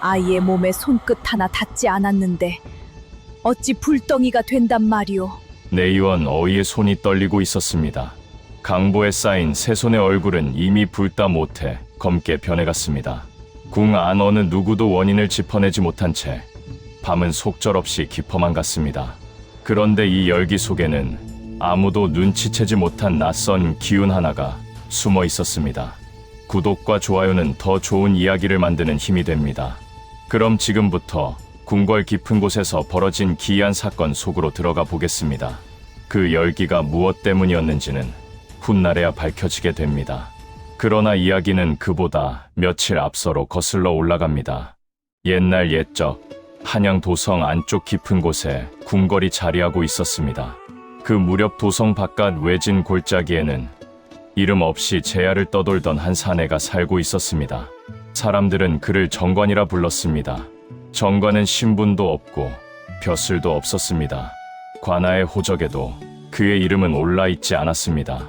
아이의 몸에 손끝 하나 닿지 않았는데 어찌 불덩이가 된단 말이오. 내의원 어이의 손이 떨리고 있었습니다. 강보에 쌓인 새손의 얼굴은 이미 불다 못해 검게 변해갔습니다. 궁 안 어느 누구도 원인을 짚어내지 못한 채 밤은 속절없이 깊어만 갔습니다. 그런데 이 열기 속에는 아무도 눈치채지 못한 낯선 기운 하나가 숨어 있었습니다. 구독과 좋아요는 더 좋은 이야기를 만드는 힘이 됩니다. 그럼 지금부터 궁궐 깊은 곳에서 벌어진 기이한 사건 속으로 들어가 보겠습니다. 그 열기가 무엇 때문이었는지는 훗날에야 밝혀지게 됩니다. 그러나 이야기는 그보다 며칠 앞서로 거슬러 올라갑니다. 옛날 옛적 한양 도성 안쪽 깊은 곳에 궁궐이 자리하고 있었습니다. 그 무렵 도성 바깥 외진 골짜기에는 이름 없이 제야를 떠돌던 한 사내가 살고 있었습니다. 사람들은 그를 정관이라 불렀습니다. 정관은 신분도 없고 벼슬도 없었습니다. 관아의 호적에도 그의 이름은 올라있지 않았습니다.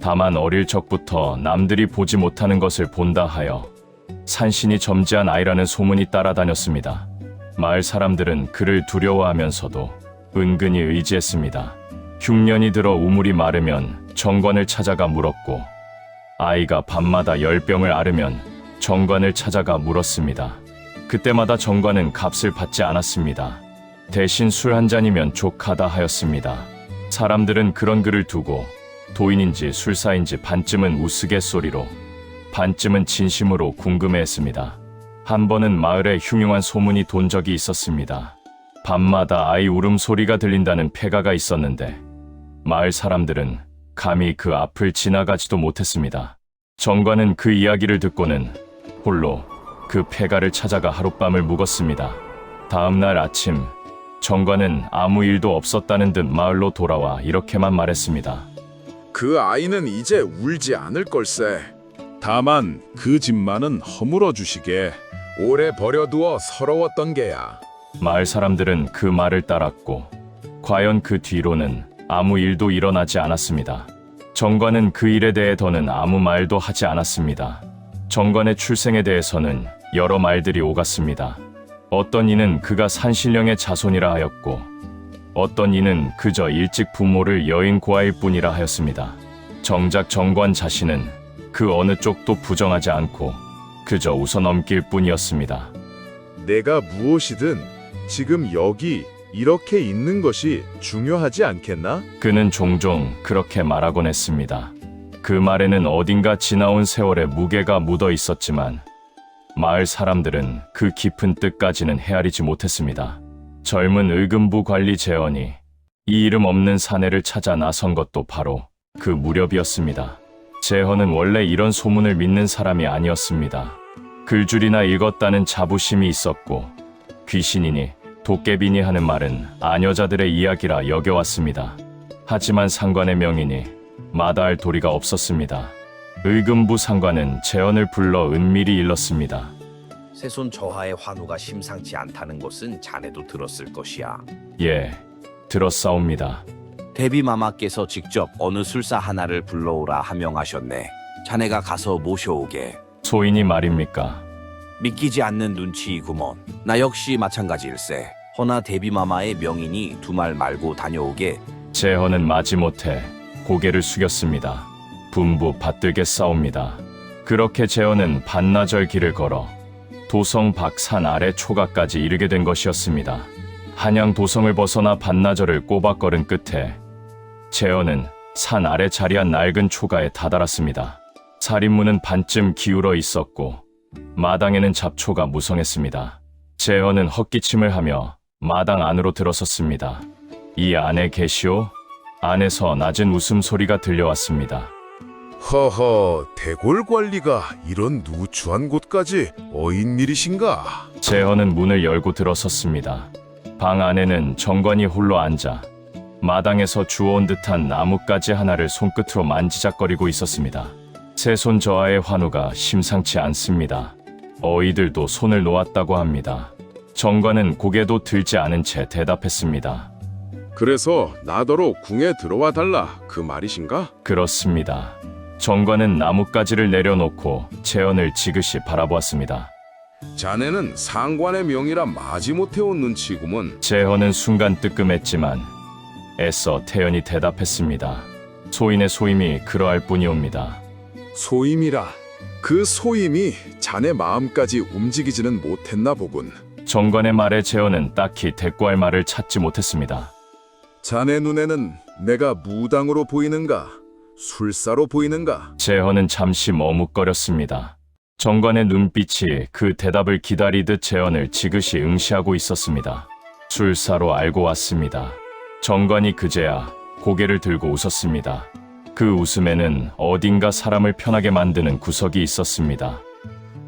다만 어릴 적부터 남들이 보지 못하는 것을 본다 하여 산신이 점지한 아이라는 소문이 따라다녔습니다. 마을 사람들은 그를 두려워하면서도 은근히 의지했습니다. 흉년이 들어 우물이 마르면 정관을 찾아가 물었고 아이가 밤마다 열병을 앓으면 정관을 찾아가 물었습니다. 그때마다 정관은 값을 받지 않았습니다. 대신 술 한 잔이면 족하다 하였습니다. 사람들은 그런 그를 두고 도인인지 술사인지 반쯤은 우스갯소리로 반쯤은 진심으로 궁금해했습니다. 한 번은 마을에 흉흉한 소문이 돈 적이 있었습니다. 밤마다 아이 울음소리가 들린다는 폐가가 있었는데 마을 사람들은 감히 그 앞을 지나가지도 못했습니다. 정관은 그 이야기를 듣고는 홀로 그 폐가를 찾아가 하룻밤을 묵었습니다. 다음 날 아침 정관은 아무 일도 없었다는 듯 마을로 돌아와 이렇게만 말했습니다. 그 아이는 이제 울지 않을 걸세. 다만 그 집만은 허물어 주시게. 오래 버려두어 서러웠던 게야. 마을 사람들은 그 말을 따랐고 과연 그 뒤로는 아무 일도 일어나지 않았습니다. 정관은 그 일에 대해 더는 아무 말도 하지 않았습니다. 정관의 출생에 대해서는 여러 말들이 오갔습니다. 어떤 이는 그가 산신령의 자손이라 하였고 어떤 이는 그저 일찍 부모를 여인 고아일 뿐이라 하였습니다. 정작 정관 자신은 그 어느 쪽도 부정하지 않고 그저 웃어넘길 뿐이었습니다. 내가 무엇이든 지금 여기 이렇게 있는 것이 중요하지 않겠나? 그는 종종 그렇게 말하곤 했습니다. 그 말에는 어딘가 지나온 세월의 무게가 묻어 있었지만 마을 사람들은 그 깊은 뜻까지는 헤아리지 못했습니다. 젊은 의금부 관리 재헌이 이 이름 없는 사내를 찾아 나선 것도 바로 그 무렵이었습니다. 재헌은 원래 이런 소문을 믿는 사람이 아니었습니다. 글줄이나 읽었다는 자부심이 있었고 귀신이니 도깨비니 하는 말은 아녀자들의 이야기라 여겨왔습니다. 하지만 상관의 명이니 마다할 도리가 없었습니다. 의금부 상관은 재헌을 불러 은밀히 일렀습니다. 새손 저하의 환우가 심상치 않다는 것은 자네도 들었을 것이야. 예, 들었사옵니다. 대비마마께서 직접 어느 술사 하나를 불러오라 하명하셨네. 자네가 가서 모셔오게. 소인이 말입니까? 믿기지 않는 눈치이구먼. 나 역시 마찬가지일세. 허나 대비마마의 명인이 두 말 말고 다녀오게. 재헌은 마지못해 고개를 숙였습니다. 분부 받들게 싸웁니다. 그렇게 재헌은 반나절 길을 걸어 도성 밖산 아래 초가까지 이르게 된 것이었습니다. 한양 도성을 벗어나 반나절을 꼬박 걸은 끝에 재헌은 산 아래 자리한 낡은 초가에 다다랐습니다. 살인문은 반쯤 기울어 있었고 마당에는 잡초가 무성했습니다. 재헌은 헛기침을 하며 마당 안으로 들어섰습니다. 이 안에 계시오? 안에서 낮은 웃음소리가 들려왔습니다. 허허, 대골 관리가 이런 누추한 곳까지 어인 일이신가? 재헌은 문을 열고 들어섰습니다. 방 안에는 정관이 홀로 앉아 마당에서 주워온 듯한 나뭇가지 하나를 손끝으로 만지작거리고 있었습니다. 새손 저하의 환우가 심상치 않습니다. 어이들도 손을 놓았다고 합니다. 정관은 고개도 들지 않은 채 대답했습니다. 그래서 나더러 궁에 들어와 달라 그 말이신가? 그렇습니다. 정관은 나뭇가지를 내려놓고 재헌을 지그시 바라보았습니다. 자네는 상관의 명이라 마지못해 온 눈치구먼. 재헌은 순간 뜨끔했지만 애써 태연히 대답했습니다. 소인의 소임이 그러할 뿐이옵니다. 소임이라. 그 소임이 자네 마음까지 움직이지는 못했나 보군. 정관의 말에 재헌은 딱히 대꾸할 말을 찾지 못했습니다. 자네 눈에는 내가 무당으로 보이는가? 술사로 보이는가? 재헌은 잠시 머뭇거렸습니다. 정관의 눈빛이 그 대답을 기다리듯 재헌을 지그시 응시하고 있었습니다. 술사로 알고 왔습니다. 정관이 그제야 고개를 들고 웃었습니다. 그 웃음에는 어딘가 사람을 편하게 만드는 구석이 있었습니다.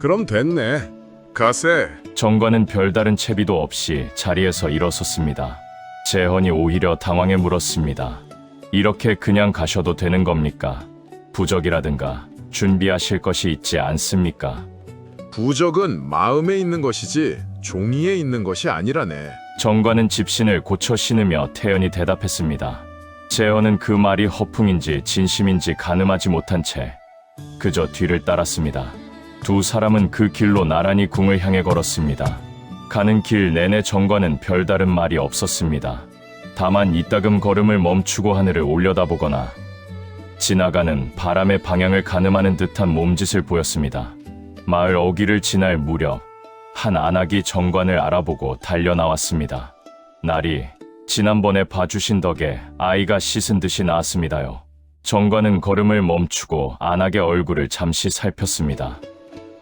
그럼 됐네. 가세. 정관은 별다른 채비도 없이 자리에서 일어섰습니다. 재헌이 오히려 당황해 물었습니다. 이렇게 그냥 가셔도 되는 겁니까? 부적이라든가 준비하실 것이 있지 않습니까? 부적은 마음에 있는 것이지 종이에 있는 것이 아니라네. 정관은 집신을 고쳐 신으며 태연히 대답했습니다. 재헌은 그 말이 허풍인지 진심인지 가늠하지 못한 채 그저 뒤를 따랐습니다. 두 사람은 그 길로 나란히 궁을 향해 걸었습니다. 가는 길 내내 정관은 별다른 말이 없었습니다. 다만 이따금 걸음을 멈추고 하늘을 올려다보거나 지나가는 바람의 방향을 가늠하는 듯한 몸짓을 보였습니다. 마을 어귀를 지날 무렵 한 안악이 정관을 알아보고 달려나왔습니다. 날이 지난번에 봐주신 덕에 아이가 씻은 듯이 나았습니다요. 정관은 걸음을 멈추고 안악의 얼굴을 잠시 살폈습니다.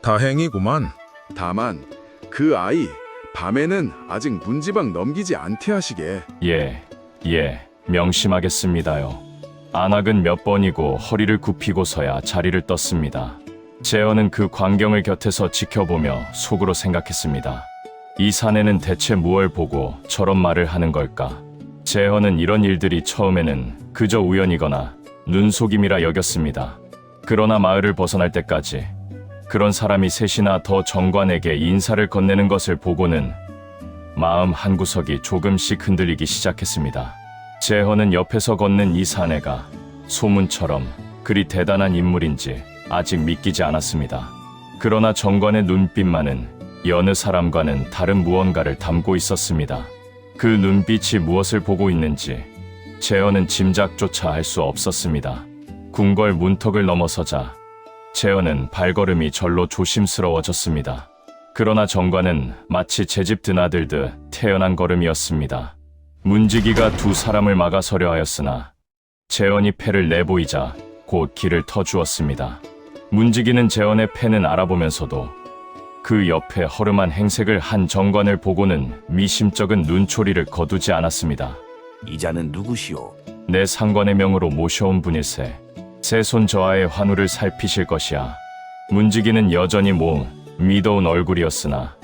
다행이구만. 다만 그 아이 밤에는 아직 문지방 넘기지 않게 하시게. 예, 명심하겠습니다요. 안악은 몇 번이고 허리를 굽히고서야 자리를 떴습니다. 재헌은 그 광경을 곁에서 지켜보며 속으로 생각했습니다. 이 사내는 대체 무얼 보고 저런 말을 하는 걸까? 재헌은 이런 일들이 처음에는 그저 우연이거나 눈속임이라 여겼습니다. 그러나 마을을 벗어날 때까지 그런 사람이 셋이나 더 정관에게 인사를 건네는 것을 보고는 마음 한구석이 조금씩 흔들리기 시작했습니다. 재헌은 옆에서 걷는 이 사내가 소문처럼 그리 대단한 인물인지 아직 믿기지 않았습니다. 그러나 정관의 눈빛만은 여느 사람과는 다른 무언가를 담고 있었습니다. 그 눈빛이 무엇을 보고 있는지 재헌은 짐작조차 할 수 없었습니다. 궁궐 문턱을 넘어서자 재헌은 발걸음이 절로 조심스러워졌습니다. 그러나 정관은 마치 제집 드나들듯 태연한 걸음이었습니다. 문지기가 두 사람을 막아서려 하였으나 재헌이 패를 내보이자 곧 길을 터주었습니다. 문지기는 재헌의 패는 알아보면서도 그 옆에 허름한 행색을 한 정관을 보고는 미심쩍은 눈초리를 거두지 않았습니다. 이자는 누구시오? 내 상관의 명으로 모셔온 분일세. 새 손 저하의 환우를 살피실 것이야. 문지기는 여전히 미더운 얼굴이었으나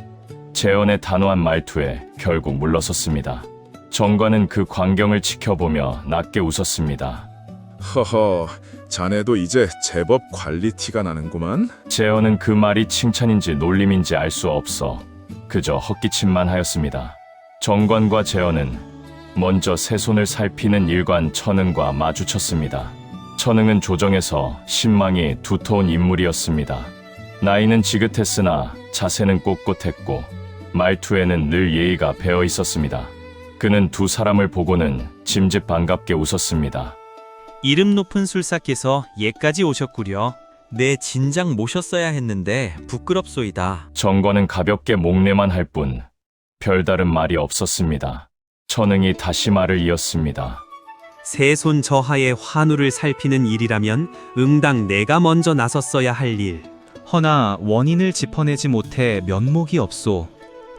재헌의 단호한 말투에 결국 물러섰습니다. 정관은 그 광경을 지켜보며 낮게 웃었습니다. 허허, 자네도 이제 제법 관리티가 나는구만. 재헌은 그 말이 칭찬인지 놀림인지 알 수 없어 그저 헛기침만 하였습니다. 정관과 재헌은 먼저 새 손을 살피는 일관 천응과 마주쳤습니다. 천응은 조정에서 신망이 두터운 인물이었습니다. 나이는 지긋했으나 자세는 꼿꼿했고 말투에는 늘 예의가 배어 있었습니다. 그는 두 사람을 보고는 짐짓 반갑게 웃었습니다. 이름 높은 술사께서 예까지 오셨구려. 내 진작 모셨어야 했는데 부끄럽소이다. 정관은 가볍게 목례만 할 뿐 별다른 말이 없었습니다. 천응이 다시 말을 이었습니다. 새손 저하의 환우를 살피는 일이라면 응당 내가 먼저 나섰어야 할 일. 허나 원인을 짚어내지 못해 면목이 없소.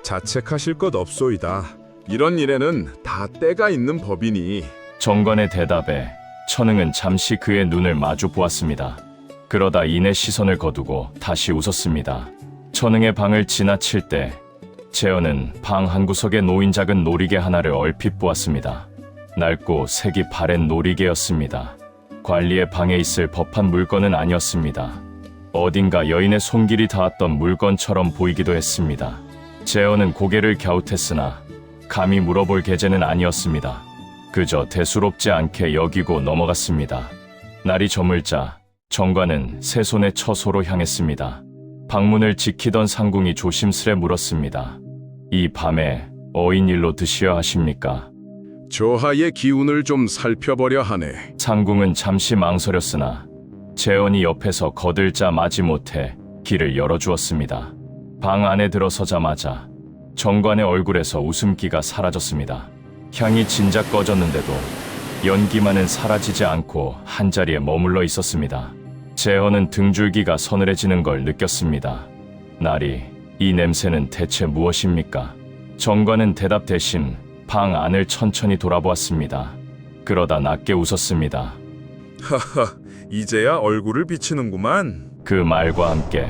자책하실 것 없소이다. 이런 일에는 다 때가 있는 법이니. 정관의 대답에 천응은 잠시 그의 눈을 마주 보았습니다. 그러다 이내 시선을 거두고 다시 웃었습니다. 천응의 방을 지나칠 때 재헌은 방 한구석에 놓인 작은 놀이개 하나를 얼핏 보았습니다. 낡고 색이 바랜 놀이개였습니다. 관리의 방에 있을 법한 물건은 아니었습니다. 어딘가 여인의 손길이 닿았던 물건처럼 보이기도 했습니다. 재헌은 고개를 갸웃했으나 감히 물어볼 계제는 아니었습니다. 그저 대수롭지 않게 여기고 넘어갔습니다. 날이 저물자 정관은 새 손의 처소로 향했습니다. 방문을 지키던 상궁이 조심스레 물었습니다. 이 밤에 어인일로 드시어 하십니까? 조하의 기운을 좀 살펴보려 하네. 상궁은 잠시 망설였으나 재원이 옆에서 거들자 마지못해 길을 열어주었습니다. 방 안에 들어서자마자 정관의 얼굴에서 웃음기가 사라졌습니다. 향이 진작 꺼졌는데도 연기만은 사라지지 않고 한자리에 머물러 있었습니다. 재헌은 등줄기가 서늘해지는 걸 느꼈습니다. 나리, 이 냄새는 대체 무엇입니까? 정관은 대답 대신 방 안을 천천히 돌아보았습니다. 그러다 낮게 웃었습니다. 하하, 이제야 얼굴을 비치는구만. 그 말과 함께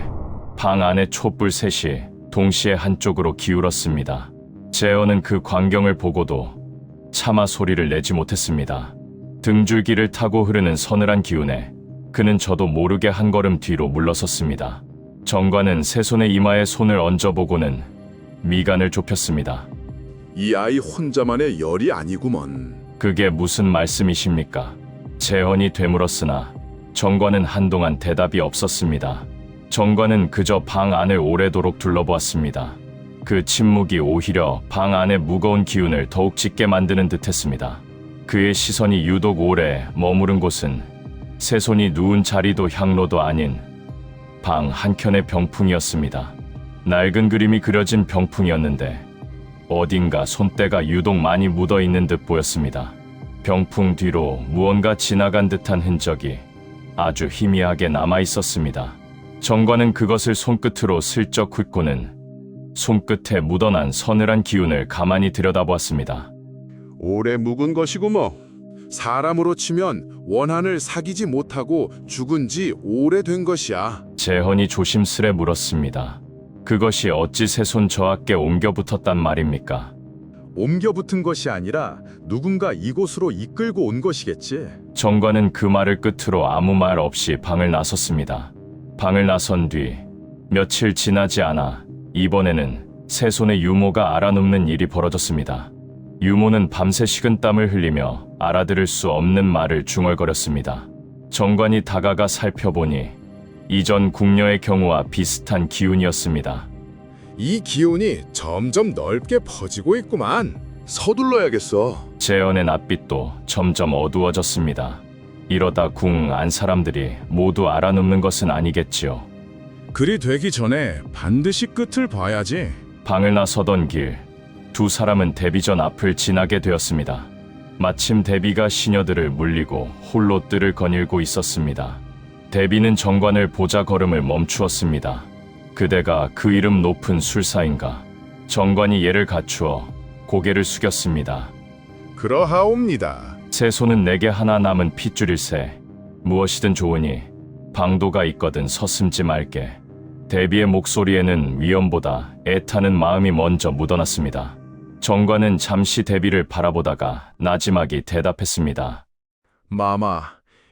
방 안의 촛불 셋이 동시에 한쪽으로 기울었습니다. 재헌은 그 광경을 보고도 차마 소리를 내지 못했습니다. 등줄기를 타고 흐르는 서늘한 기운에 그는 저도 모르게 한 걸음 뒤로 물러섰습니다. 정관은 세 손의 이마에 손을 얹어보고는 미간을 좁혔습니다. 이 아이 혼자만의 열이 아니구먼. 그게 무슨 말씀이십니까? 재헌이 되물었으나 정관은 한동안 대답이 없었습니다. 정관은 그저 방 안을 오래도록 둘러보았습니다. 그 침묵이 오히려 방 안의 무거운 기운을 더욱 짙게 만드는 듯했습니다. 그의 시선이 유독 오래 머무른 곳은 세 손이 누운 자리도 향로도 아닌 방 한켠의 병풍이었습니다. 낡은 그림이 그려진 병풍이었는데 어딘가 손때가 유독 많이 묻어있는 듯 보였습니다. 병풍 뒤로 무언가 지나간 듯한 흔적이 아주 희미하게 남아있었습니다. 정관은 그것을 손끝으로 슬쩍 훑고는 손끝에 묻어난 서늘한 기운을 가만히 들여다보았습니다. 오래 묵은 것이고 뭐. 사람으로 치면 원한을 사귀지 못하고 죽은 지 오래된 것이야. 재헌이 조심스레 물었습니다. 그것이 어찌 세 손 저하께 옮겨 붙었단 말입니까? 옮겨 붙은 것이 아니라 누군가 이곳으로 이끌고 온 것이겠지. 정관은 그 말을 끝으로 아무 말 없이 방을 나섰습니다. 방을 나선 뒤 며칠 지나지 않아 이번에는 세 손의 유모가 알아눕는 일이 벌어졌습니다. 유모는 밤새 식은땀을 흘리며 알아들을 수 없는 말을 중얼거렸습니다. 정관이 다가가 살펴보니 이전 궁녀의 경우와 비슷한 기운이었습니다. 이 기운이 점점 넓게 퍼지고 있구만. 서둘러야겠어. 재헌의 낯빛도 점점 어두워졌습니다. 이러다 궁 안 사람들이 모두 알아눕는 것은 아니겠지요. 그리 되기 전에 반드시 끝을 봐야지. 방을 나서던 길, 두 사람은 대비전 앞을 지나게 되었습니다. 마침 대비가 시녀들을 물리고 홀로 뜰을 거닐고 있었습니다. 대비는 정관을 보자 걸음을 멈추었습니다. 그대가 그 이름 높은 술사인가? 정관이 예를 갖추어 고개를 숙였습니다. 그러하옵니다. 세 손은 내게 하나 남은 핏줄일세. 무엇이든 좋으니 방도가 있거든 서슴지 말게. 대비의 목소리에는 위험보다 애타는 마음이 먼저 묻어났습니다. 정관은 잠시 대비를 바라보다가 나지막이 대답했습니다. 마마,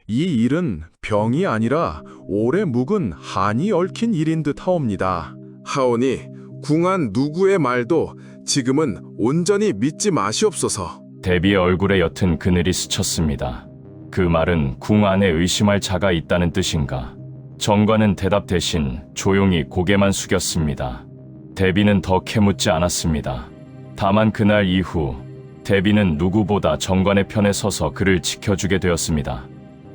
이 일은 병이 아니라 오래 묵은 한이 얽힌 일인 듯 하옵니다. 하오니 궁한 누구의 말도 지금은 온전히 믿지 마시옵소서. 대비의 얼굴에 옅은 그늘이 스쳤습니다. 그 말은 궁 안에 의심할 자가 있다는 뜻인가? 정관은 대답 대신 조용히 고개만 숙였습니다. 대비는 더 캐묻지 않았습니다. 다만 그날 이후 대비는 누구보다 정관의 편에 서서 그를 지켜주게 되었습니다.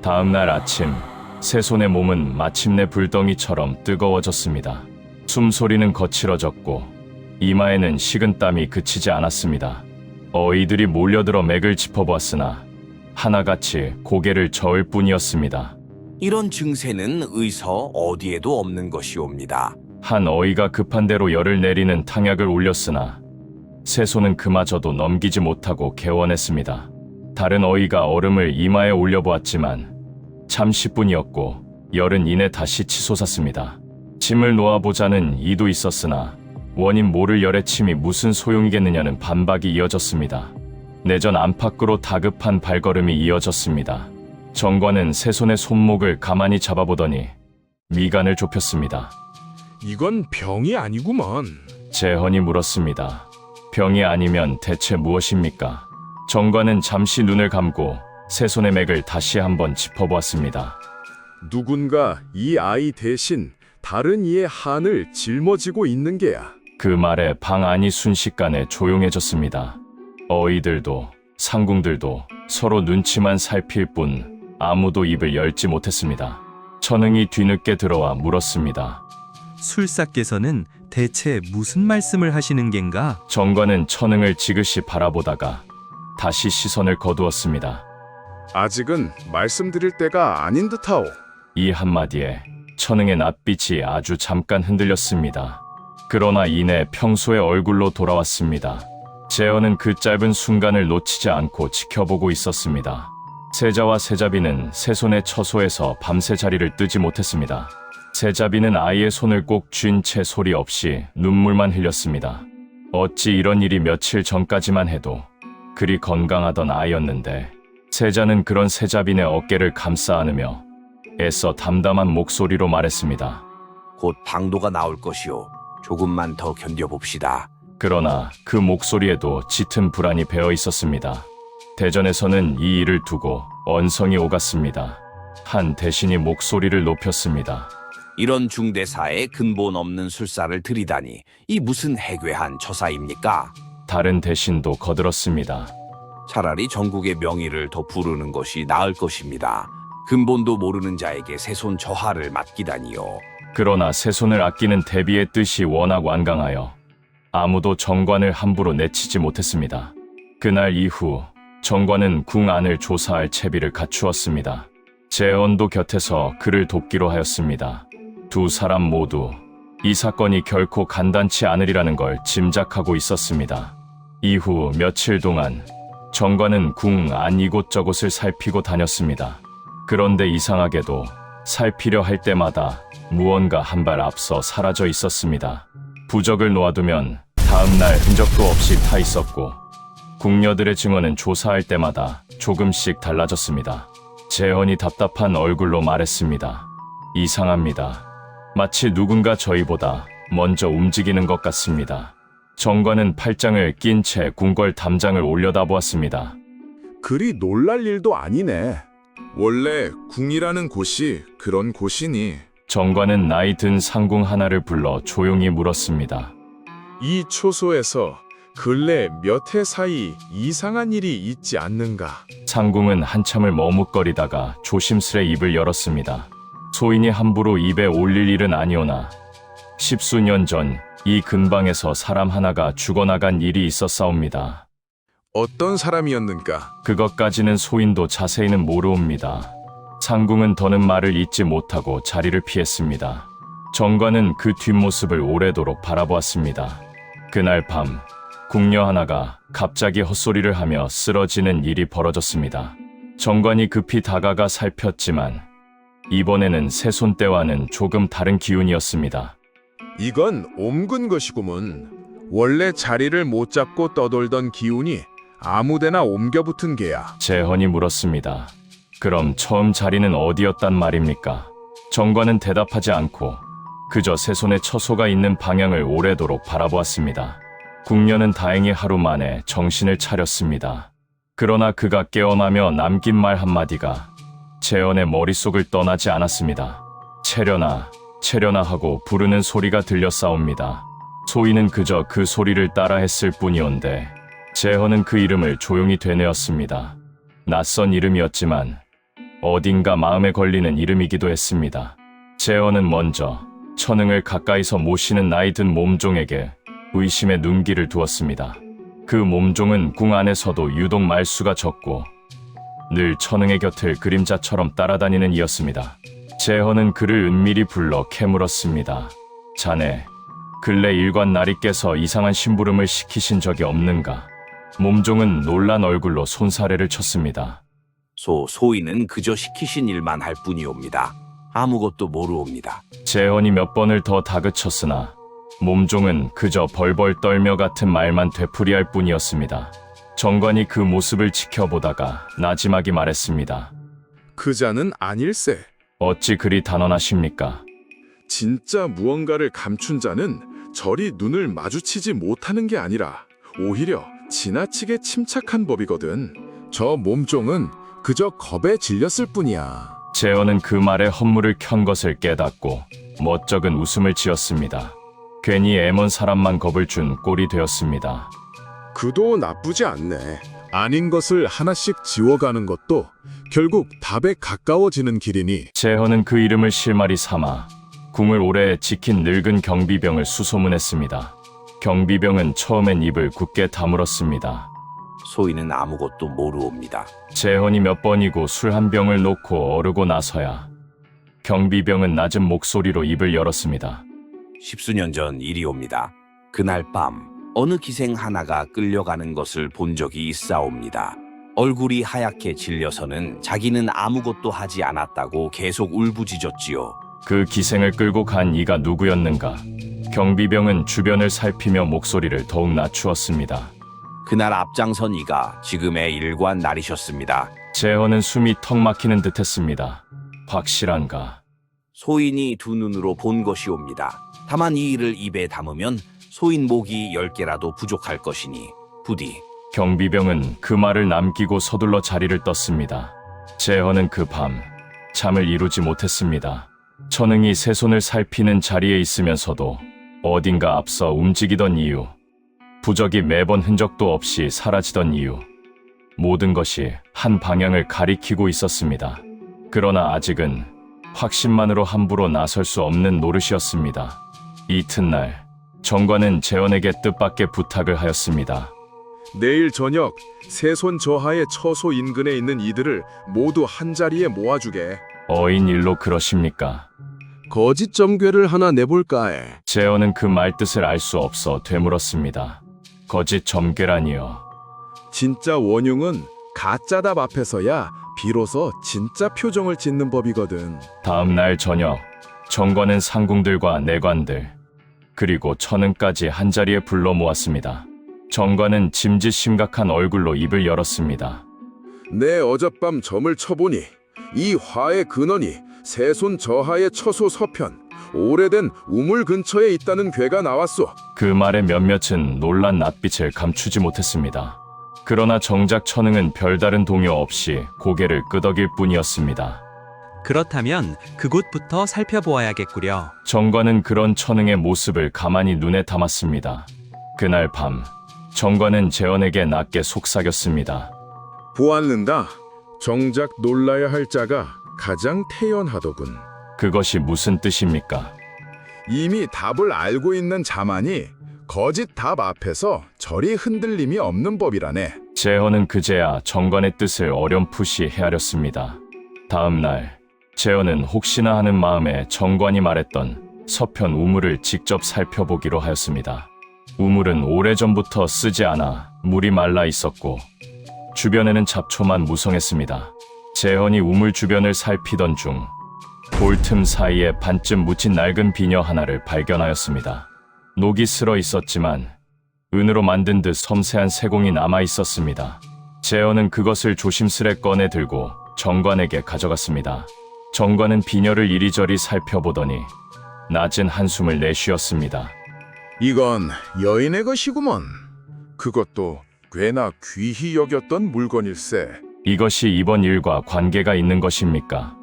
다음 날 아침 세 손의 몸은 마침내 불덩이처럼 뜨거워졌습니다. 숨소리는 거칠어졌고 이마에는 식은땀이 그치지 않았습니다. 어이들이 몰려들어 맥을 짚어보았으나 하나같이 고개를 저을 뿐이었습니다. 이런 증세는 의서 어디에도 없는 것이옵니다. 한 어이가 급한 대로 열을 내리는 탕약을 올렸으나 세 손은 그마저도 넘기지 못하고 개원했습니다. 다른 어이가 얼음을 이마에 올려보았지만 잠시뿐이었고 열은 이내 다시 치솟았습니다. 침을 놓아보자는 이도 있었으나 원인 모를 열의 침이 무슨 소용이겠느냐는 반박이 이어졌습니다. 내전 안팎으로 다급한 발걸음이 이어졌습니다. 정관은 세 손의 손목을 가만히 잡아보더니 미간을 좁혔습니다. 이건 병이 아니구먼. 재헌이 물었습니다. 병이 아니면 대체 무엇입니까? 정관은 잠시 눈을 감고 세 손의 맥을 다시 한번 짚어보았습니다. 누군가 이 아이 대신 다른 이의 한을 짊어지고 있는 게야. 그 말에 방 안이 순식간에 조용해졌습니다. 어이들도 상궁들도 서로 눈치만 살필 뿐 아무도 입을 열지 못했습니다. 천흥이 뒤늦게 들어와 물었습니다. 술사께서는 대체 무슨 말씀을 하시는 겐가? 정관은 천흥을 지그시 바라보다가 다시 시선을 거두었습니다. 아직은 말씀드릴 때가 아닌 듯하오. 이 한마디에 천흥의 낯빛이 아주 잠깐 흔들렸습니다. 그러나 이내 평소의 얼굴로 돌아왔습니다. 재현은 그 짧은 순간을 놓치지 않고 지켜보고 있었습니다. 세자와 세자비는 세손의 처소에서 밤새 자리를 뜨지 못했습니다. 세자비는 아이의 손을 꼭 쥔 채 소리 없이 눈물만 흘렸습니다. 어찌 이런 일이 며칠 전까지만 해도 그리 건강하던 아이였는데, 세자는 그런 세자빈의 어깨를 감싸 안으며 애써 담담한 목소리로 말했습니다. 곧 방도가 나올 것이오. 조금만 더 견뎌봅시다. 그러나 그 목소리에도 짙은 불안이 배어 있었습니다. 대전에서는 이 일을 두고 언성이 오갔습니다. 한 대신이 목소리를 높였습니다. 이런 중대사에 근본 없는 술사를 들이다니 이 무슨 해괴한 처사입니까? 다른 대신도 거들었습니다. 차라리 전국의 명의를 더 부르는 것이 나을 것입니다. 근본도 모르는 자에게 세손 저하를 맡기다니요. 그러나 세손을 아끼는 대비의 뜻이 워낙 완강하여 아무도 정관을 함부로 내치지 못했습니다. 그날 이후 정관은 궁 안을 조사할 채비를 갖추었습니다. 재언도 곁에서 그를 돕기로 하였습니다. 두 사람 모두 이 사건이 결코 간단치 않으리라는 걸 짐작하고 있었습니다. 이후 며칠 동안 정관은 궁 안 이곳저곳을 살피고 다녔습니다. 그런데 이상하게도 살피려 할 때마다 무언가 한 발 앞서 사라져 있었습니다. 부적을 놓아두면 다음날 흔적도 없이 타 있었고, 궁녀들의 증언은 조사할 때마다 조금씩 달라졌습니다. 재헌이 답답한 얼굴로 말했습니다. 이상합니다. 마치 누군가 저희보다 먼저 움직이는 것 같습니다. 정관은 팔짱을 낀 채 궁궐 담장을 올려다보았습니다. 그리 놀랄 일도 아니네. 원래 궁이라는 곳이 그런 곳이니? 정관은 나이 든 상궁 하나를 불러 조용히 물었습니다. 이 초소에서 근래 몇 해 사이 이상한 일이 있지 않는가? 상궁은 한참을 머뭇거리다가 조심스레 입을 열었습니다. 소인이 함부로 입에 올릴 일은 아니오나 10수년 전 이 근방에서 사람 하나가 죽어나간 일이 있었사옵니다. 어떤 사람이었는가? 그것까지는 소인도 자세히는 모르옵니다. 상궁은 더는 말을 잇지 못하고 자리를 피했습니다. 정관은 그 뒷모습을 오래도록 바라보았습니다. 그날 밤 궁녀 하나가 갑자기 헛소리를 하며 쓰러지는 일이 벌어졌습니다. 정관이 급히 다가가 살폈지만 이번에는 세손 때와는 조금 다른 기운이었습니다. 이건 옮근 것이구먼. 원래 자리를 못 잡고 떠돌던 기운이 아무데나 옮겨붙은 게야. 재헌이 물었습니다. 그럼 처음 자리는 어디였단 말입니까? 정관은 대답하지 않고 그저 세손의 처소가 있는 방향을 오래도록 바라보았습니다. 궁녀는 다행히 하루 만에 정신을 차렸습니다. 그러나 그가 깨어나며 남긴 말 한마디가 재헌의 머릿속을 떠나지 않았습니다. 채려나, 채려나 하고 부르는 소리가 들려싸웁니다. 소인은 그저 그 소리를 따라 했을 뿐이온데 재헌은 그 이름을 조용히 되뇌었습니다. 낯선 이름이었지만 어딘가 마음에 걸리는 이름이기도 했습니다. 재헌은 먼저 천흥을 가까이서 모시는 나이 든 몸종에게 의심의 눈길을 두었습니다. 그 몸종은 궁 안에서도 유독 말수가 적고 늘 천흥의 곁을 그림자처럼 따라다니는 이였습니다. 재헌은 그를 은밀히 불러 캐물었습니다. 자네, 근래 일관 나리께서 이상한 심부름을 시키신 적이 없는가? 몸종은 놀란 얼굴로 손사래를 쳤습니다. 소인은 그저 시키신 일만 할 뿐이옵니다. 아무것도 모르옵니다. 재헌이 몇 번을 더 다그쳤으나 몸종은 그저 벌벌 떨며 같은 말만 되풀이할 뿐이었습니다. 정관이 그 모습을 지켜보다가 나지막이 말했습니다. 그자는 아닐세. 어찌 그리 단언하십니까? 진짜 무언가를 감춘 자는 저리 눈을 마주치지 못하는 게 아니라 오히려 지나치게 침착한 법이거든. 저 몸종은 그저 겁에 질렸을 뿐이야. 재헌은 그 말에 헛물을 켠 것을 깨닫고 멋쩍은 웃음을 지었습니다. 괜히 애먼 사람만 겁을 준 꼴이 되었습니다. 그도 나쁘지 않네. 아닌 것을 하나씩 지워가는 것도 결국 답에 가까워지는 길이니. 재헌은 그 이름을 실마리 삼아 궁을 오래 지킨 늙은 경비병을 수소문했습니다. 경비병은 처음엔 입을 굳게 다물었습니다. 소인은 아무것도 모르옵니다. 재헌이 몇 번이고 술 한 병을 놓고 어르고 나서야 경비병은 낮은 목소리로 입을 열었습니다. 10수년 전 일이옵니다. 그날 밤 어느 기생 하나가 끌려가는 것을 본 적이 있사옵니다. 얼굴이 하얗게 질려서는 자기는 아무것도 하지 않았다고 계속 울부짖었지요. 그 기생을 끌고 간 이가 누구였는가? 경비병은 주변을 살피며 목소리를 더욱 낮추었습니다. 그날 앞장선 이가 지금의 일관 날이셨습니다. 재헌은 숨이 턱 막히는 듯했습니다. 확실한가? 소인이 두 눈으로 본 것이옵니다. 다만 이 일을 입에 담으면 소인 목이 10개라도 부족할 것이니 부디. 경비병은 그 말을 남기고 서둘러 자리를 떴습니다. 재헌은 그 밤 잠을 이루지 못했습니다. 천응이 세 손을 살피는 자리에 있으면서도 어딘가 앞서 움직이던 이유, 부적이 매번 흔적도 없이 사라지던 이유, 모든 것이 한 방향을 가리키고 있었습니다. 그러나 아직은 확신만으로 함부로 나설 수 없는 노릇이었습니다. 이튿날 정관은 재헌에게 뜻밖의 부탁을 하였습니다. 내일 저녁 세손 저하의 처소 인근에 있는 이들을 모두 한자리에 모아주게. 어인 일로 그러십니까? 거짓 점괘를 하나 내볼까에. 재헌은 그 말뜻을 알 수 없어 되물었습니다. 거짓 점괘라니요. 진짜 원흉은 가짜 답 앞에서야 비로소 진짜 표정을 짓는 법이거든. 다음 날 저녁 정관은 상궁들과 내관들 그리고 천응까지 한자리에 불러 모았습니다. 정관은 짐짓 심각한 얼굴로 입을 열었습니다. 내 어젯밤 점을 쳐보니 이 화의 근원이 세손 저하의 처소 서편 오래된 우물 근처에 있다는 괴가 나왔소. 그 말에 몇몇은 놀란 낯빛을 감추지 못했습니다. 그러나 정작 천응은 별다른 동요 없이 고개를 끄덕일 뿐이었습니다. 그렇다면 그곳부터 살펴보아야겠구려. 정관은 그런 천응의 모습을 가만히 눈에 담았습니다. 그날 밤 정관은 재헌에게 낮게 속삭였습니다. 보았는다. 정작 놀라야 할 자가 가장 태연하더군. 그것이 무슨 뜻입니까? 이미 답을 알고 있는 자만이 거짓 답 앞에서 저리 흔들림이 없는 법이라네. 재헌은 그제야 정관의 뜻을 어렴풋이 헤아렸습니다. 다음 날 재헌은 혹시나 하는 마음에 정관이 말했던 서편 우물을 직접 살펴보기로 하였습니다. 우물은 오래전부터 쓰지 않아 물이 말라 있었고 주변에는 잡초만 무성했습니다. 재헌이 우물 주변을 살피던 중 돌틈 사이에 반쯤 묻힌 낡은 비녀 하나를 발견하였습니다. 녹이 슬어 있었지만 은으로 만든 듯 섬세한 세공이 남아 있었습니다. 재헌은 그것을 조심스레 꺼내 들고 정관에게 가져갔습니다. 정관은 비녀를 이리저리 살펴보더니 낮은 한숨을 내쉬었습니다. 이건 여인의 것이구먼. 그것도 꽤나 귀히 여겼던 물건일세. 이것이 이번 일과 관계가 있는 것입니까?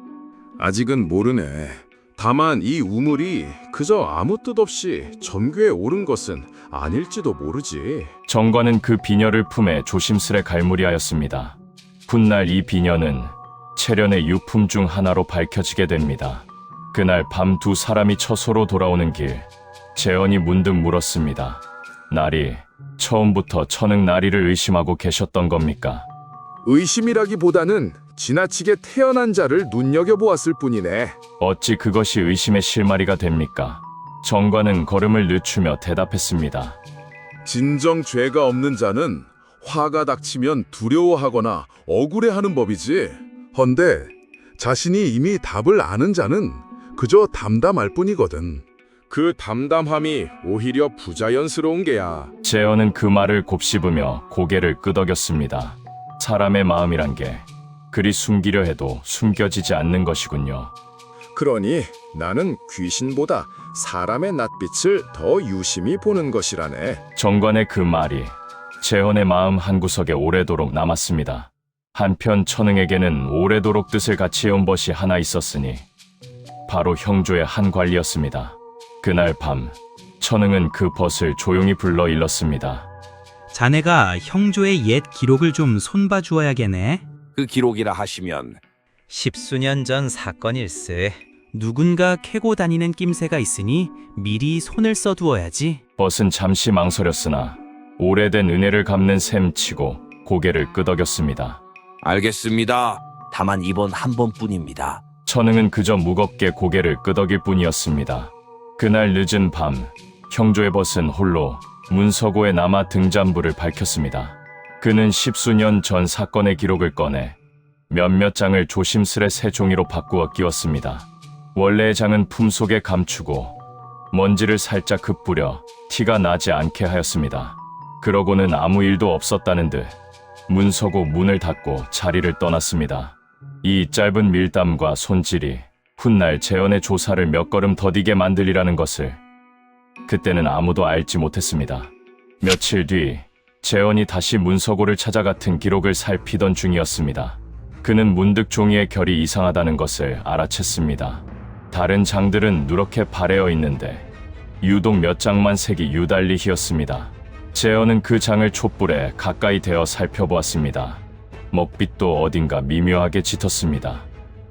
아직은 모르네. 다만 이 우물이 그저 아무 뜻 없이 점괘에 오른 것은 아닐지도 모르지. 정관은 그 비녀를 품에 조심스레 갈무리하였습니다. 훗날 이 비녀는 채련의 유품 중 하나로 밝혀지게 됩니다. 그날 밤 두 사람이 처소로 돌아오는 길, 재헌이 문득 물었습니다. 나리, 처음부터 천응 나리를 의심하고 계셨던 겁니까? 의심이라기보다는 지나치게 태연한 자를 눈여겨보았을 뿐이네. 어찌 그것이 의심의 실마리가 됩니까? 정관은 걸음을 늦추며 대답했습니다. 진정 죄가 없는 자는 화가 닥치면 두려워하거나 억울해하는 법이지. 헌데 자신이 이미 답을 아는 자는 그저 담담할 뿐이거든. 그 담담함이 오히려 부자연스러운 게야. 재헌은 그 말을 곱씹으며 고개를 끄덕였습니다. 사람의 마음이란 게 그리 숨기려 해도 숨겨지지 않는 것이군요. 그러니 나는 귀신보다 사람의 낯빛을 더 유심히 보는 것이라네. 정관의 그 말이 재헌의 마음 한구석에 오래도록 남았습니다. 한편 천응에게는 오래도록 뜻을 같이 해온 벗이 하나 있었으니 바로 형조의 한 관리였습니다. 그날 밤 천흥은 그 벗을 조용히 불러 일렀습니다. 자네가 형조의 옛 기록을 좀 손봐 주어야겠네. 그 기록이라 하시면 십수년 전 사건일세. 누군가 캐고 다니는 낌새가 있으니 미리 손을 써두어야지. 벗은 잠시 망설였으나 오래된 은혜를 갚는 셈치고 고개를 끄덕였습니다. 알겠습니다. 다만 이번 한 번뿐입니다. 천흥은 그저 무겁게 고개를 끄덕일 뿐이었습니다. 그날 늦은 밤 형조의 벗은 홀로 문서고에 남아 등잔불을 밝혔습니다. 그는 십수년 전 사건의 기록을 꺼내 몇몇 장을 조심스레 새 종이로 바꾸어 끼웠습니다. 원래의 장은 품속에 감추고 먼지를 살짝 흩뿌려 티가 나지 않게 하였습니다. 그러고는 아무 일도 없었다는 듯 문서고 문을 닫고 자리를 떠났습니다. 이 짧은 밀담과 손질이 훗날 재현의 조사를 몇 걸음 더디게 만들리라는 것을 그때는 아무도 알지 못했습니다. 며칠 뒤 재현이 다시 문서고를 찾아 같은 기록을 살피던 중이었습니다. 그는 문득 종이의 결이 이상하다는 것을 알아챘습니다. 다른 장들은 누렇게 바래어 있는데 유독 몇 장만 색이 유달리 희었습니다. 재현은 그 장을 촛불에 가까이 대어 살펴보았습니다. 먹빛도 어딘가 미묘하게 짙었습니다.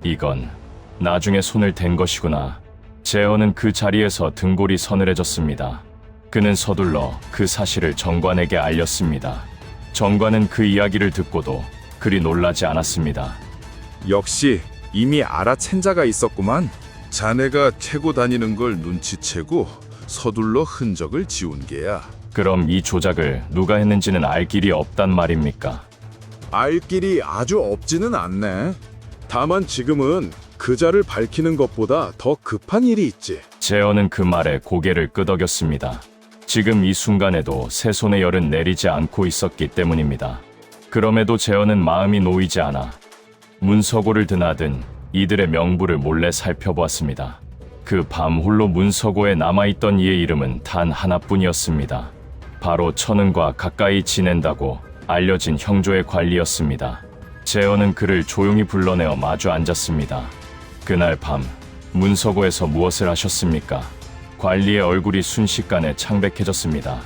이건 나중에 손을 댄 것이구나. 재현은 그 자리에서 등골이 서늘해졌습니다. 그는 서둘러 그 사실을 정관에게 알렸습니다. 정관은 그 이야기를 듣고도 그리 놀라지 않았습니다. 역시 이미 알아챈 자가 있었구만. 자네가 캐고 다니는 걸 눈치채고 서둘러 흔적을 지운 게야. 그럼 이 조작을 누가 했는지는 알 길이 없단 말입니까? 알 길이 아주 없지는 않네. 다만 지금은 그자를 밝히는 것보다 더 급한 일이 있지. 재현은 그 말에 고개를 끄덕였습니다. 지금 이 순간에도 새 손의 열은 내리지 않고 있었기 때문입니다. 그럼에도 재현은 마음이 놓이지 않아 문서고를 드나든 이들의 명부를 몰래 살펴보았습니다. 그 밤 홀로 문서고에 남아있던 이의 이름은 단 하나뿐이었습니다. 바로 천흥과 가까이 지낸다고 알려진 형조의 관리였습니다. 재현은 그를 조용히 불러내어 마주 앉았습니다. 그날 밤 문서고에서 무엇을 하셨습니까? 관리의 얼굴이 순식간에 창백해졌습니다.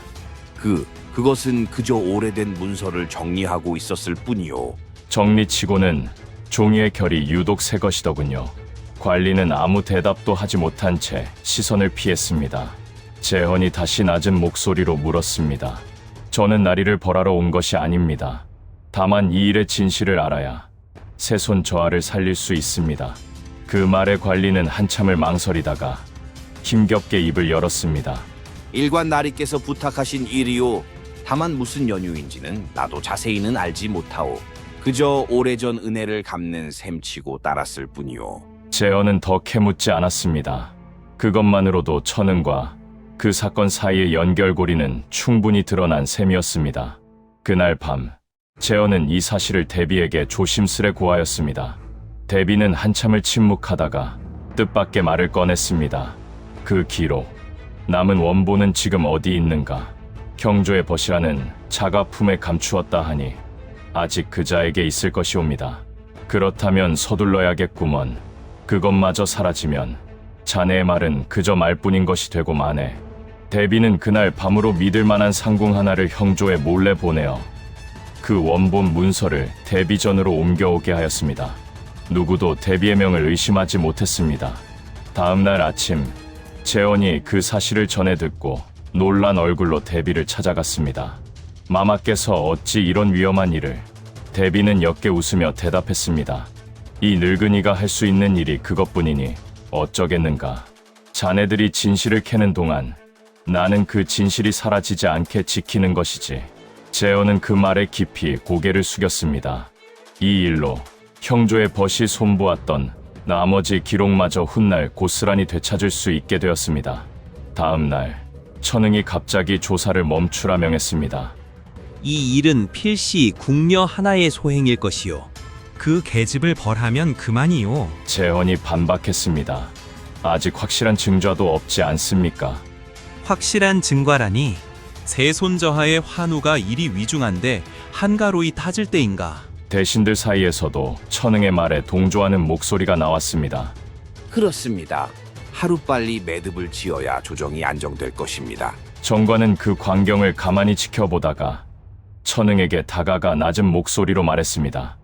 그것은 그저 오래된 문서를 정리하고 있었을 뿐이요. 정리치고는 종이의 결이 유독 새 것이더군요. 관리는 아무 대답도 하지 못한 채 시선을 피했습니다. 재현이 다시 낮은 목소리로 물었습니다. 저는 나리를 벌하러 온 것이 아닙니다. 다만 이 일의 진실을 알아야 새손 저하를 살릴 수 있습니다. 그 말에 관리는 한참을 망설이다가 힘겹게 입을 열었습니다. 일관 나리께서 부탁하신 일이요. 다만 무슨 연유인지는 나도 자세히는 알지 못하오. 그저 오래전 은혜를 갚는 셈치고 따랐을 뿐이요. 재현은 더 캐묻지 않았습니다. 그것만으로도 천흥과 그 사건 사이의 연결고리는 충분히 드러난 셈이었습니다. 그날 밤 재현은 이 사실을 대비에게 조심스레 고하였습니다. 대비는 한참을 침묵하다가 뜻밖의 말을 꺼냈습니다. 그 기록, 남은 원본은 지금 어디 있는가? 형조의 벗이라는 자가 품에 감추었다 하니 아직 그자에게 있을 것이옵니다. 그렇다면 서둘러야겠구먼. 그것마저 사라지면 자네의 말은 그저 말뿐인 것이 되고 마네. 대비는 그날 밤으로 믿을 만한 상궁 하나를 형조에 몰래 보내어 그 원본 문서를 대비전으로 옮겨오게 하였습니다. 누구도 대비의 명을 의심하지 못했습니다. 다음 날 아침 재원이 그 사실을 전해 듣고 놀란 얼굴로 대비를 찾아갔습니다. 마마께서 어찌 이런 위험한 일을? 대비는 옅게 웃으며 대답했습니다. 이 늙은이가 할 수 있는 일이 그것뿐이니 어쩌겠는가. 자네들이 진실을 캐는 동안 나는 그 진실이 사라지지 않게 지키는 것이지. 재원은 그 말에 깊이 고개를 숙였습니다. 이 일로 형조의 벗이 손보았던 나머지 기록마저 훗날 고스란히 되찾을 수 있게 되었습니다. 다음 날 천흥이 갑자기 조사를 멈추라 명했습니다. 이 일은 필시 궁녀 하나의 소행일 것이요. 그 계집을 벌하면 그만이요. 재헌이 반박했습니다. 아직 확실한 증거도 없지 않습니까? 확실한 증거라니. 세손저하의 환우가 일이 위중한데 한가로이 타질 때인가. 대신들 사이에서도 천흥의 말에 동조하는 목소리가 나왔습니다. 그렇습니다. 하루빨리 매듭을 지어야 조정이 안정될 것입니다. 정관은 그 광경을 가만히 지켜보다가 천흥에게 다가가 낮은 목소리로 말했습니다.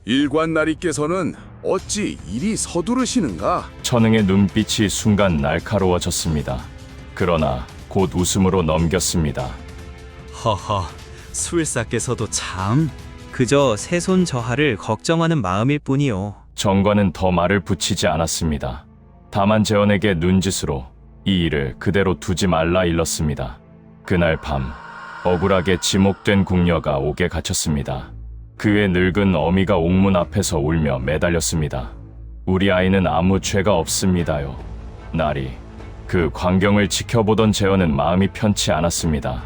일관나리께서는 어찌 이리 서두르시는가? 천흥의 눈빛이 순간 날카로워졌습니다. 그러나 곧 웃음으로 넘겼습니다. 허허, 수일사께서도 참. 그저 새손 저하를 걱정하는 마음일 뿐이요. 정관은 더 말을 붙이지 않았습니다. 다만 재원에게 눈짓으로 이 일을 그대로 두지 말라 일렀습니다. 그날 밤 억울하게 지목된 궁녀가 옥에 갇혔습니다. 그의 늙은 어미가 옥문 앞에서 울며 매달렸습니다. 우리 아이는 아무 죄가 없습니다요. 날이 그 광경을 지켜보던 재원은 마음이 편치 않았습니다.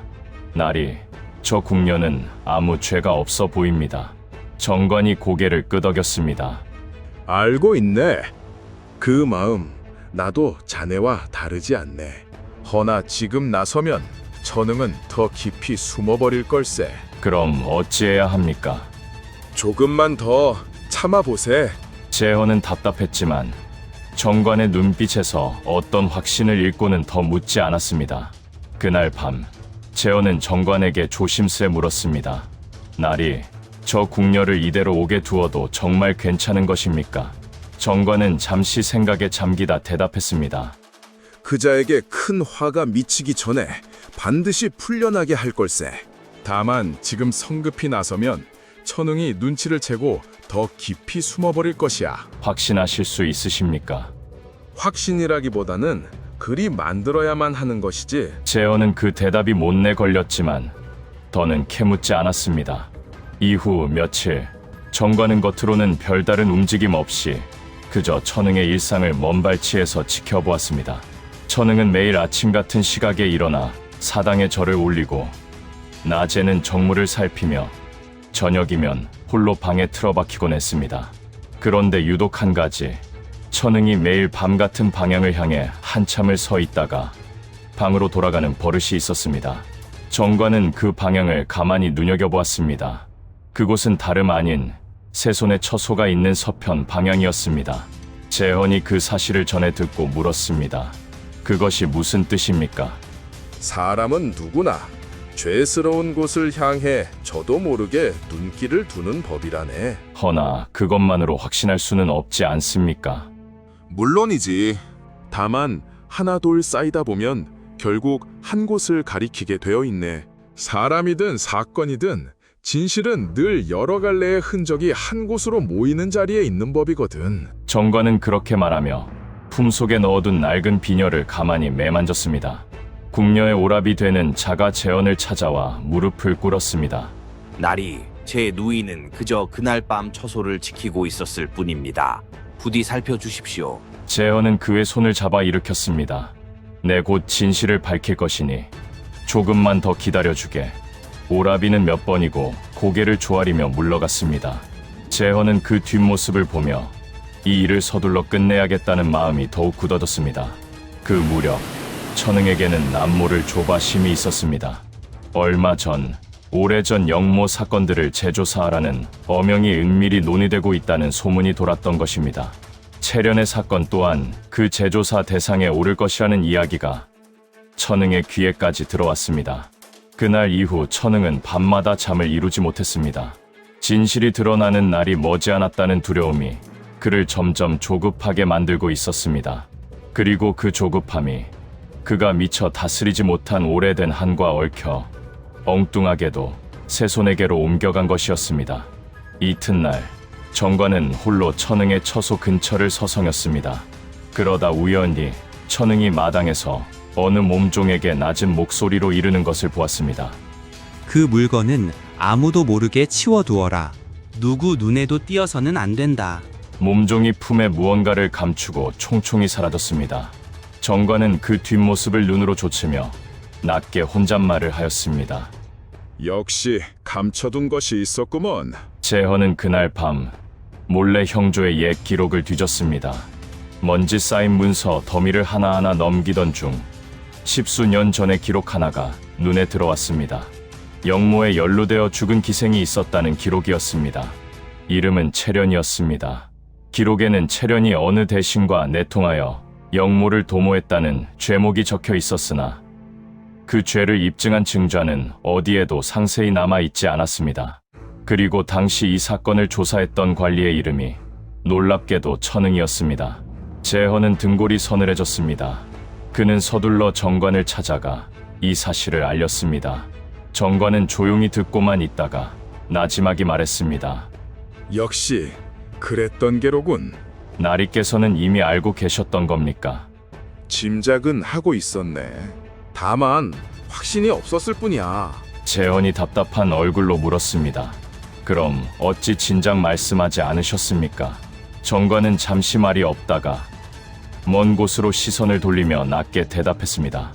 날이 저 궁녀는 아무 죄가 없어 보입니다. 정관이 고개를 끄덕였습니다. 알고 있네. 그 마음 나도 자네와 다르지 않네. 허나 지금 나서면 천흥은 더 깊이 숨어버릴 걸세. 그럼 어찌해야 합니까? 조금만 더 참아보세. 재헌은 답답했지만 정관의 눈빛에서 어떤 확신을 읽고는 더 묻지 않았습니다. 그날 밤 재헌은 정관에게 조심스레 물었습니다. 날이 저 궁녀를 이대로 옥에 두어도 정말 괜찮은 것입니까? 정관은 잠시 생각에 잠기다 대답했습니다. 그자에게 큰 화가 미치기 전에 반드시 풀려나게 할 걸세. 다만 지금 성급히 나서면 천흥이 눈치를 채고 더 깊이 숨어버릴 것이야. 확신하실 수 있으십니까? 확신이라기보다는 그리 만들어야만 하는 것이지. 재헌은 그 대답이 못내 걸렸지만 더는 캐묻지 않았습니다. 이후 며칠 정관은 겉으로는 별다른 움직임 없이 그저 천흥의 일상을 먼발치에서 지켜보았습니다. 천흥은 매일 아침 같은 시각에 일어나 사당에 절을 올리고 낮에는 정무를 살피며 저녁이면 홀로 방에 틀어박히곤 했습니다. 그런데 유독 한 가지, 천흥이 매일 밤 같은 방향을 향해 한참을 서 있다가 방으로 돌아가는 버릇이 있었습니다. 정관은 그 방향을 가만히 눈여겨보았습니다. 그곳은 다름 아닌 새손의 처소가 있는 서편 방향이었습니다. 재헌이 그 사실을 전해 듣고 물었습니다. 그것이 무슨 뜻입니까? 사람은 누구나 죄스러운 곳을 향해 저도 모르게 눈길을 두는 법이라네. 허나 그것만으로 확신할 수는 없지 않습니까? 물론이지. 다만 하나둘 쌓이다 보면 결국 한 곳을 가리키게 되어 있네. 사람이든 사건이든 진실은 늘 여러 갈래의 흔적이 한 곳으로 모이는 자리에 있는 법이거든. 정관은 그렇게 말하며 품속에 넣어둔 낡은 비녀를 가만히 매만졌습니다. 궁녀의 오랍이 되는 자가 재헌을 찾아와 무릎을 꿇었습니다. 날이 제 누이는 그저 그날 밤 처소를 지키고 있었을 뿐입니다. 부디 살펴주십시오. 재헌은 그의 손을 잡아 일으켰습니다. 내 곧 진실을 밝힐 것이니 조금만 더 기다려주게. 오라비는 몇 번이고 고개를 조아리며 물러갔습니다. 재헌은 그 뒷모습을 보며 이 일을 서둘러 끝내야겠다는 마음이 더욱 굳어졌습니다. 그 무렵 천흥에게는 남모를 조바심이 있었습니다. 얼마 전 오래전 영모 사건들을 재조사하라는 엄명이 은밀히 논의되고 있다는 소문이 돌았던 것입니다. 채련의 사건 또한 그 재조사 대상에 오를 것이라는 이야기가 천흥의 귀에까지 들어왔습니다. 그날 이후 천흥은 밤마다 잠을 이루지 못했습니다. 진실이 드러나는 날이 머지않았다는 두려움이 그를 점점 조급하게 만들고 있었습니다. 그리고 그 조급함이 그가 미처 다스리지 못한 오래된 한과 얽혀 엉뚱하게도 새손에게로 옮겨간 것이었습니다. 이튿날 정관은 홀로 천흥의 처소 근처를 서성였습니다. 그러다 우연히 천흥이 마당에서 어느 몸종에게 낮은 목소리로 이르는 것을 보았습니다. 그 물건은 아무도 모르게 치워두어라. 누구 눈에도 띄어서는 안 된다. 몸종이 품에 무언가를 감추고 총총히 사라졌습니다. 정관은 그 뒷모습을 눈으로 좇으며 낮게 혼잣말을 하였습니다. 역시 감춰둔 것이 있었구먼. 재헌은 그날 밤 몰래 형조의 옛 기록을 뒤졌습니다. 먼지 쌓인 문서 더미를 하나하나 넘기던 중 십수년 전의 기록 하나가 눈에 들어왔습니다. 영모에 연루되어 죽은 기생이 있었다는 기록이었습니다. 이름은 채련이었습니다. 기록에는 채련이 어느 대신과 내통하여 영모를 도모했다는 죄목이 적혀 있었으나 그 죄를 입증한 증좌는 어디에도 상세히 남아있지 않았습니다. 그리고 당시 이 사건을 조사했던 관리의 이름이 놀랍게도 천응이었습니다. 재헌은 등골이 서늘해졌습니다. 그는 서둘러 정관을 찾아가 이 사실을 알렸습니다. 정관은 조용히 듣고만 있다가 나지막이 말했습니다. 역시 그랬던 게로군. 나리께서는 이미 알고 계셨던 겁니까? 짐작은 하고 있었네. 다만 확신이 없었을 뿐이야. 재헌이 답답한 얼굴로 물었습니다. 그럼 어찌 진작 말씀하지 않으셨습니까? 정관은 잠시 말이 없다가 먼 곳으로 시선을 돌리며 낮게 대답했습니다.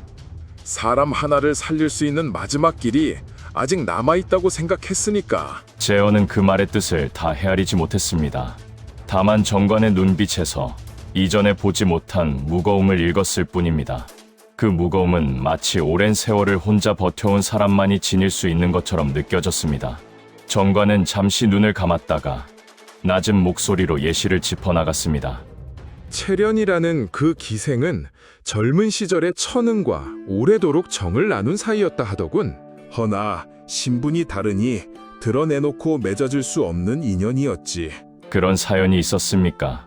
사람 하나를 살릴 수 있는 마지막 길이 아직 남아있다고 생각했으니까. 재헌은 그 말의 뜻을 다 헤아리지 못했습니다. 다만 정관의 눈빛에서 이전에 보지 못한 무거움을 읽었을 뿐입니다. 그 무거움은 마치 오랜 세월을 혼자 버텨온 사람만이 지닐 수 있는 것처럼 느껴졌습니다. 정관은 잠시 눈을 감았다가 낮은 목소리로 예시를 짚어나갔습니다. 채련이라는 그 기생은 젊은 시절의 천응과 오래도록 정을 나눈 사이였다 하더군. 허나 신분이 다르니 드러내놓고 맺어질 수 없는 인연이었지. 그런 사연이 있었습니까?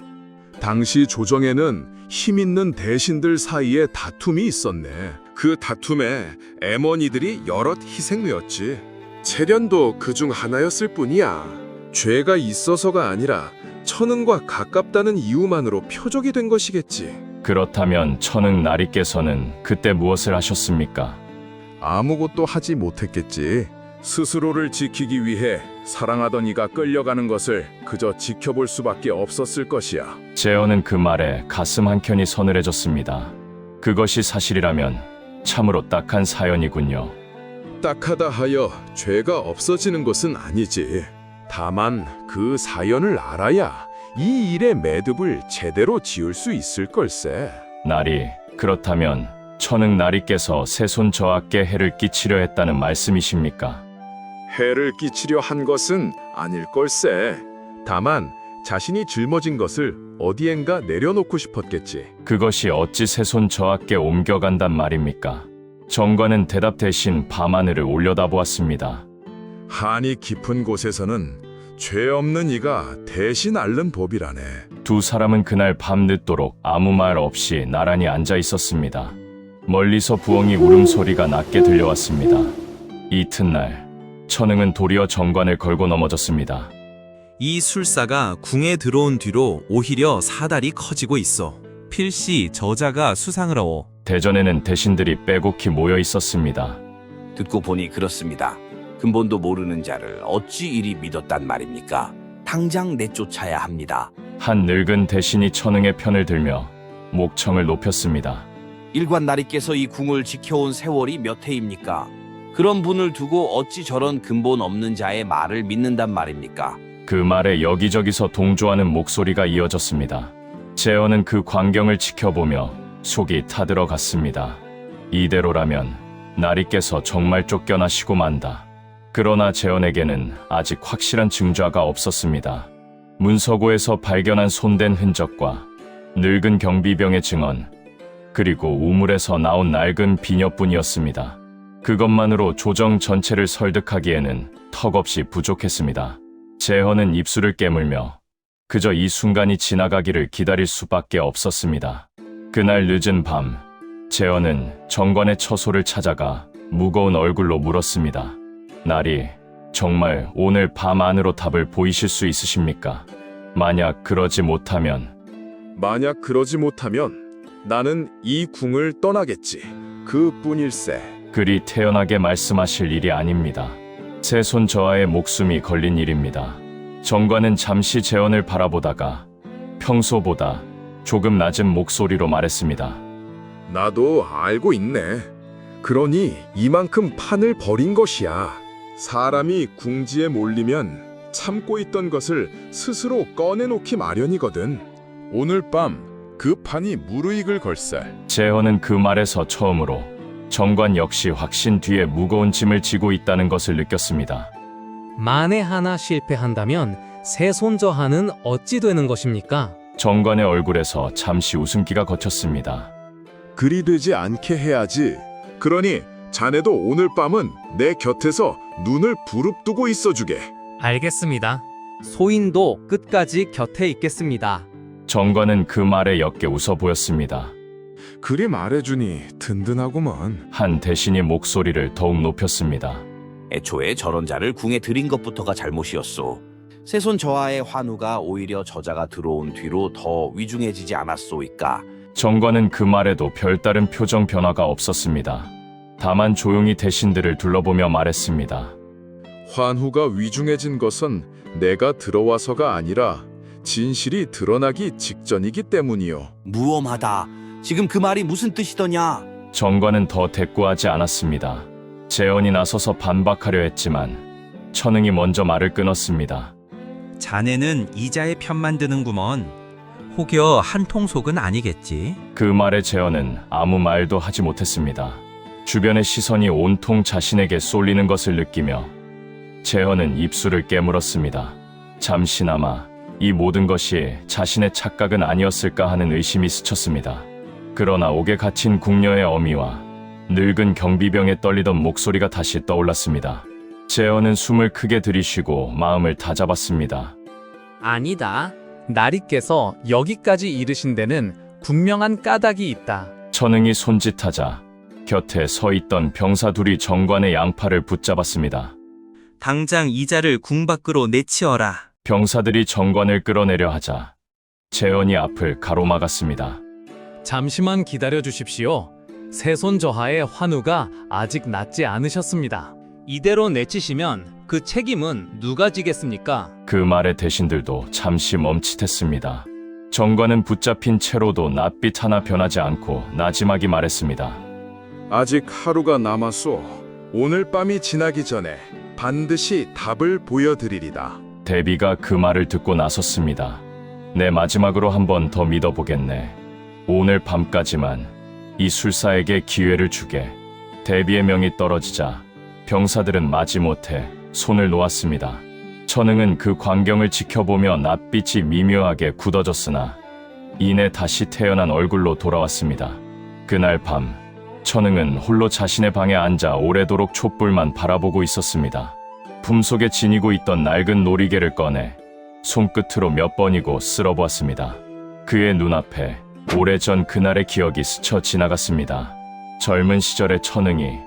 당시 조정에는 힘있는 대신들 사이에 다툼이 있었네. 그 다툼에 애머니들이 여럿 희생되었지. 채련도 그중 하나였을 뿐이야. 죄가 있어서가 아니라 천응과 가깝다는 이유만으로 표적이 된 것이겠지. 그렇다면 천응 나리께서는 그때 무엇을 하셨습니까? 아무것도 하지 못했겠지. 스스로를 지키기 위해 사랑하던 이가 끌려가는 것을 그저 지켜볼 수밖에 없었을 것이야. 재헌은 그 말에 가슴 한켠이 서늘해졌습니다. 그것이 사실이라면 참으로 딱한 사연이군요. 딱하다 하여 죄가 없어지는 것은 아니지. 다만 그 사연을 알아야 이 일의 매듭을 제대로 지을 수 있을 걸세. 나리, 그렇다면 천응 나리께서 새손 저하께 해를 끼치려 했다는 말씀이십니까? 해를 끼치려 한 것은 아닐 걸세. 다만 자신이 짊어진 것을 어디엔가 내려놓고 싶었겠지. 그것이 어찌 새손 저하께 옮겨간단 말입니까? 정관은 대답 대신 밤하늘을 올려다보았습니다. 한이 깊은 곳에서는 죄 없는 이가 대신 앓는 법이라네. 두 사람은 그날 밤늦도록 아무 말 없이 나란히 앉아 있었습니다. 멀리서 부엉이 울음소리가 낮게 들려왔습니다. 이튿날 천응은 도리어 정관을 걸고 넘어졌습니다. 이 술사가 궁에 들어온 뒤로 오히려 사달이 커지고 있어. 필시 저자가 수상스러워. 대전에는 대신들이 빼곡히 모여 있었습니다. 듣고 보니 그렇습니다. 근본도 모르는 자를 어찌 이리 믿었단 말입니까? 당장 내쫓아야 합니다. 한 늙은 대신이 천응의 편을 들며 목청을 높였습니다. 일관 나리께서 이 궁을 지켜온 세월이 몇 해입니까? 그런 분을 두고 어찌 저런 근본 없는 자의 말을 믿는단 말입니까? 그 말에 여기저기서 동조하는 목소리가 이어졌습니다. 재헌은 그 광경을 지켜보며 속이 타들어갔습니다. 이대로라면 나리께서 정말 쫓겨나시고 만다. 그러나 재헌에게는 아직 확실한 증좌가 없었습니다. 문서고에서 발견한 손댄 흔적과 늙은 경비병의 증언, 그리고 우물에서 나온 낡은 비녀뿐이었습니다. 그것만으로 조정 전체를 설득하기에는 턱없이 부족했습니다. 재헌은 입술을 깨물며 그저 이 순간이 지나가기를 기다릴 수밖에 없었습니다. 그날 늦은 밤, 재헌은 정관의 처소를 찾아가 무거운 얼굴로 물었습니다. 나리, 정말 오늘 밤 안으로 답을 보이실 수 있으십니까? 만약 그러지 못하면 나는 이 궁을 떠나겠지. 그뿐일세. 그리 태연하게 말씀하실 일이 아닙니다. 새손 저하의 목숨이 걸린 일입니다. 정관은 잠시 재헌을 바라보다가 평소보다 조금 낮은 목소리로 말했습니다. 나도 알고 있네. 그러니 이만큼 판을 벌인 것이야. 사람이 궁지에 몰리면 참고 있던 것을 스스로 꺼내놓기 마련이거든. 오늘 밤 그 판이 무르익을 걸세. 재헌은 그 말에서 처음으로 정관 역시 확신 뒤에 무거운 짐을 지고 있다는 것을 느꼈습니다. 만에 하나 실패한다면 세손저하는 어찌 되는 것입니까? 정관의 얼굴에서 잠시 웃음기가 거쳤습니다. 그리 되지 않게 해야지. 그러니 자네도 오늘 밤은 내 곁에서 눈을 부릅뜨고 있어주게. 알겠습니다. 소인도 끝까지 곁에 있겠습니다. 정관은 그 말에 옅게 웃어 보였습니다. 그리 말해주니 든든하구먼. 한 대신이 목소리를 더욱 높였습니다. 애초에 저런 자를 궁에 들인 것부터가 잘못이었소. 세손 저하의 환우가 오히려 저자가 들어온 뒤로 더 위중해지지 않았소이까. 정관은 그 말에도 별다른 표정 변화가 없었습니다. 다만 조용히 대신들을 둘러보며 말했습니다. 환후가 위중해진 것은 내가 들어와서가 아니라 진실이 드러나기 직전이기 때문이요. 무엄하다. 지금 그 말이 무슨 뜻이더냐? 정관은 더 대꾸하지 않았습니다. 재현이 나서서 반박하려 했지만 천응이 먼저 말을 끊었습니다. 자네는 이자의 편만 드는구먼. 혹여 한통속은 아니겠지? 그 말에 재현은 아무 말도 하지 못했습니다. 주변의 시선이 온통 자신에게 쏠리는 것을 느끼며 재현은 입술을 깨물었습니다. 잠시나마 이 모든 것이 자신의 착각은 아니었을까 하는 의심이 스쳤습니다. 그러나 옥에 갇힌 궁녀의 어미와 늙은 경비병의 떨리던 목소리가 다시 떠올랐습니다. 재현은 숨을 크게 들이쉬고 마음을 다잡았습니다. 아니다. 나리께서 여기까지 이르신 데는 분명한 까닭이 있다. 천응이 손짓하자 곁에 서 있던 병사 둘이 정관의 양팔을 붙잡았습니다. 당장 이자를 궁 밖으로 내치어라. 병사들이 정관을 끌어내려 하자 재현이 앞을 가로막았습니다. 잠시만 기다려 주십시오. 세손저하의 환우가 아직 낫지 않으셨습니다. 이대로 내치시면 그 책임은 누가 지겠습니까? 그 말에 대신들도 잠시 멈칫했습니다. 정관은 붙잡힌 채로도 낯빛 하나 변하지 않고 나지막이 말했습니다. 아직 하루가 남았소. 오늘 밤이 지나기 전에 반드시 답을 보여드리리다. 대비가 그 말을 듣고 나섰습니다. 내 마지막으로 한 번 더 믿어보겠네. 오늘 밤까지만 이 술사에게 기회를 주게. 대비의 명이 떨어지자 병사들은 마지못해 손을 놓았습니다. 천응은 그 광경을 지켜보며 낯빛이 미묘하게 굳어졌으나 이내 다시 태어난 얼굴로 돌아왔습니다. 그날 밤 천응은 홀로 자신의 방에 앉아 오래도록 촛불만 바라보고 있었습니다. 품속에 지니고 있던 낡은 놀이개를 꺼내 손끝으로 몇 번이고 쓸어보았습니다. 그의 눈앞에 오래전 그날의 기억이 스쳐 지나갔습니다. 젊은 시절의 천응이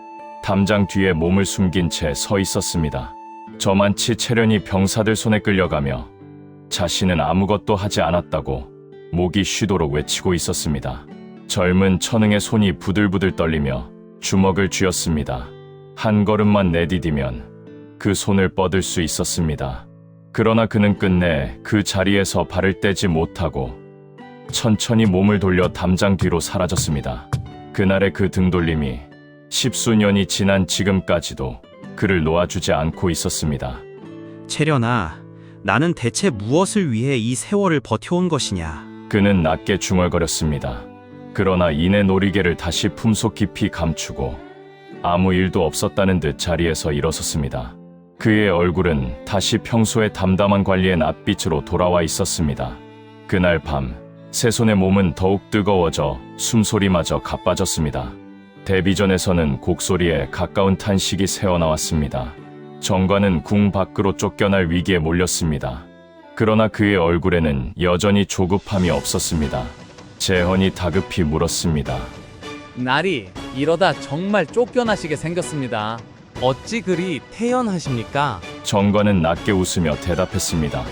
담장 뒤에 몸을 숨긴 채 서 있었습니다. 저만치 체련이 병사들 손에 끌려가며 자신은 아무것도 하지 않았다고 목이 쉬도록 외치고 있었습니다. 젊은 천응의 손이 부들부들 떨리며 주먹을 쥐었습니다. 한 걸음만 내디디면 그 손을 뻗을 수 있었습니다. 그러나 그는 끝내 그 자리에서 발을 떼지 못하고 천천히 몸을 돌려 담장 뒤로 사라졌습니다. 그날의 그 등돌림이 십수년이 지난 지금까지도 그를 놓아주지 않고 있었습니다. 채련아, 나는 대체 무엇을 위해 이 세월을 버텨온 것이냐? 그는 낮게 중얼거렸습니다. 그러나 이내 놀이개를 다시 품속 깊이 감추고 아무 일도 없었다는 듯 자리에서 일어섰습니다. 그의 얼굴은 다시 평소의 담담한 관리의 낯빛으로 돌아와 있었습니다. 그날 밤 세손의 몸은 더욱 뜨거워져 숨소리마저 가빠졌습니다. 대비전에서는 곡소리에 가까운 탄식이 새어나왔습니다. 정관은 궁 밖으로 쫓겨날 위기에 몰렸습니다. 그러나 그의 얼굴에는 여전히 조급함이 없었습니다. 재헌이 다급히 물었습니다. 나리, 이러다 정말 쫓겨나시게 생겼습니다. 어찌 그리 태연하십니까? 정관은 낮게 웃으며 대답했습니다.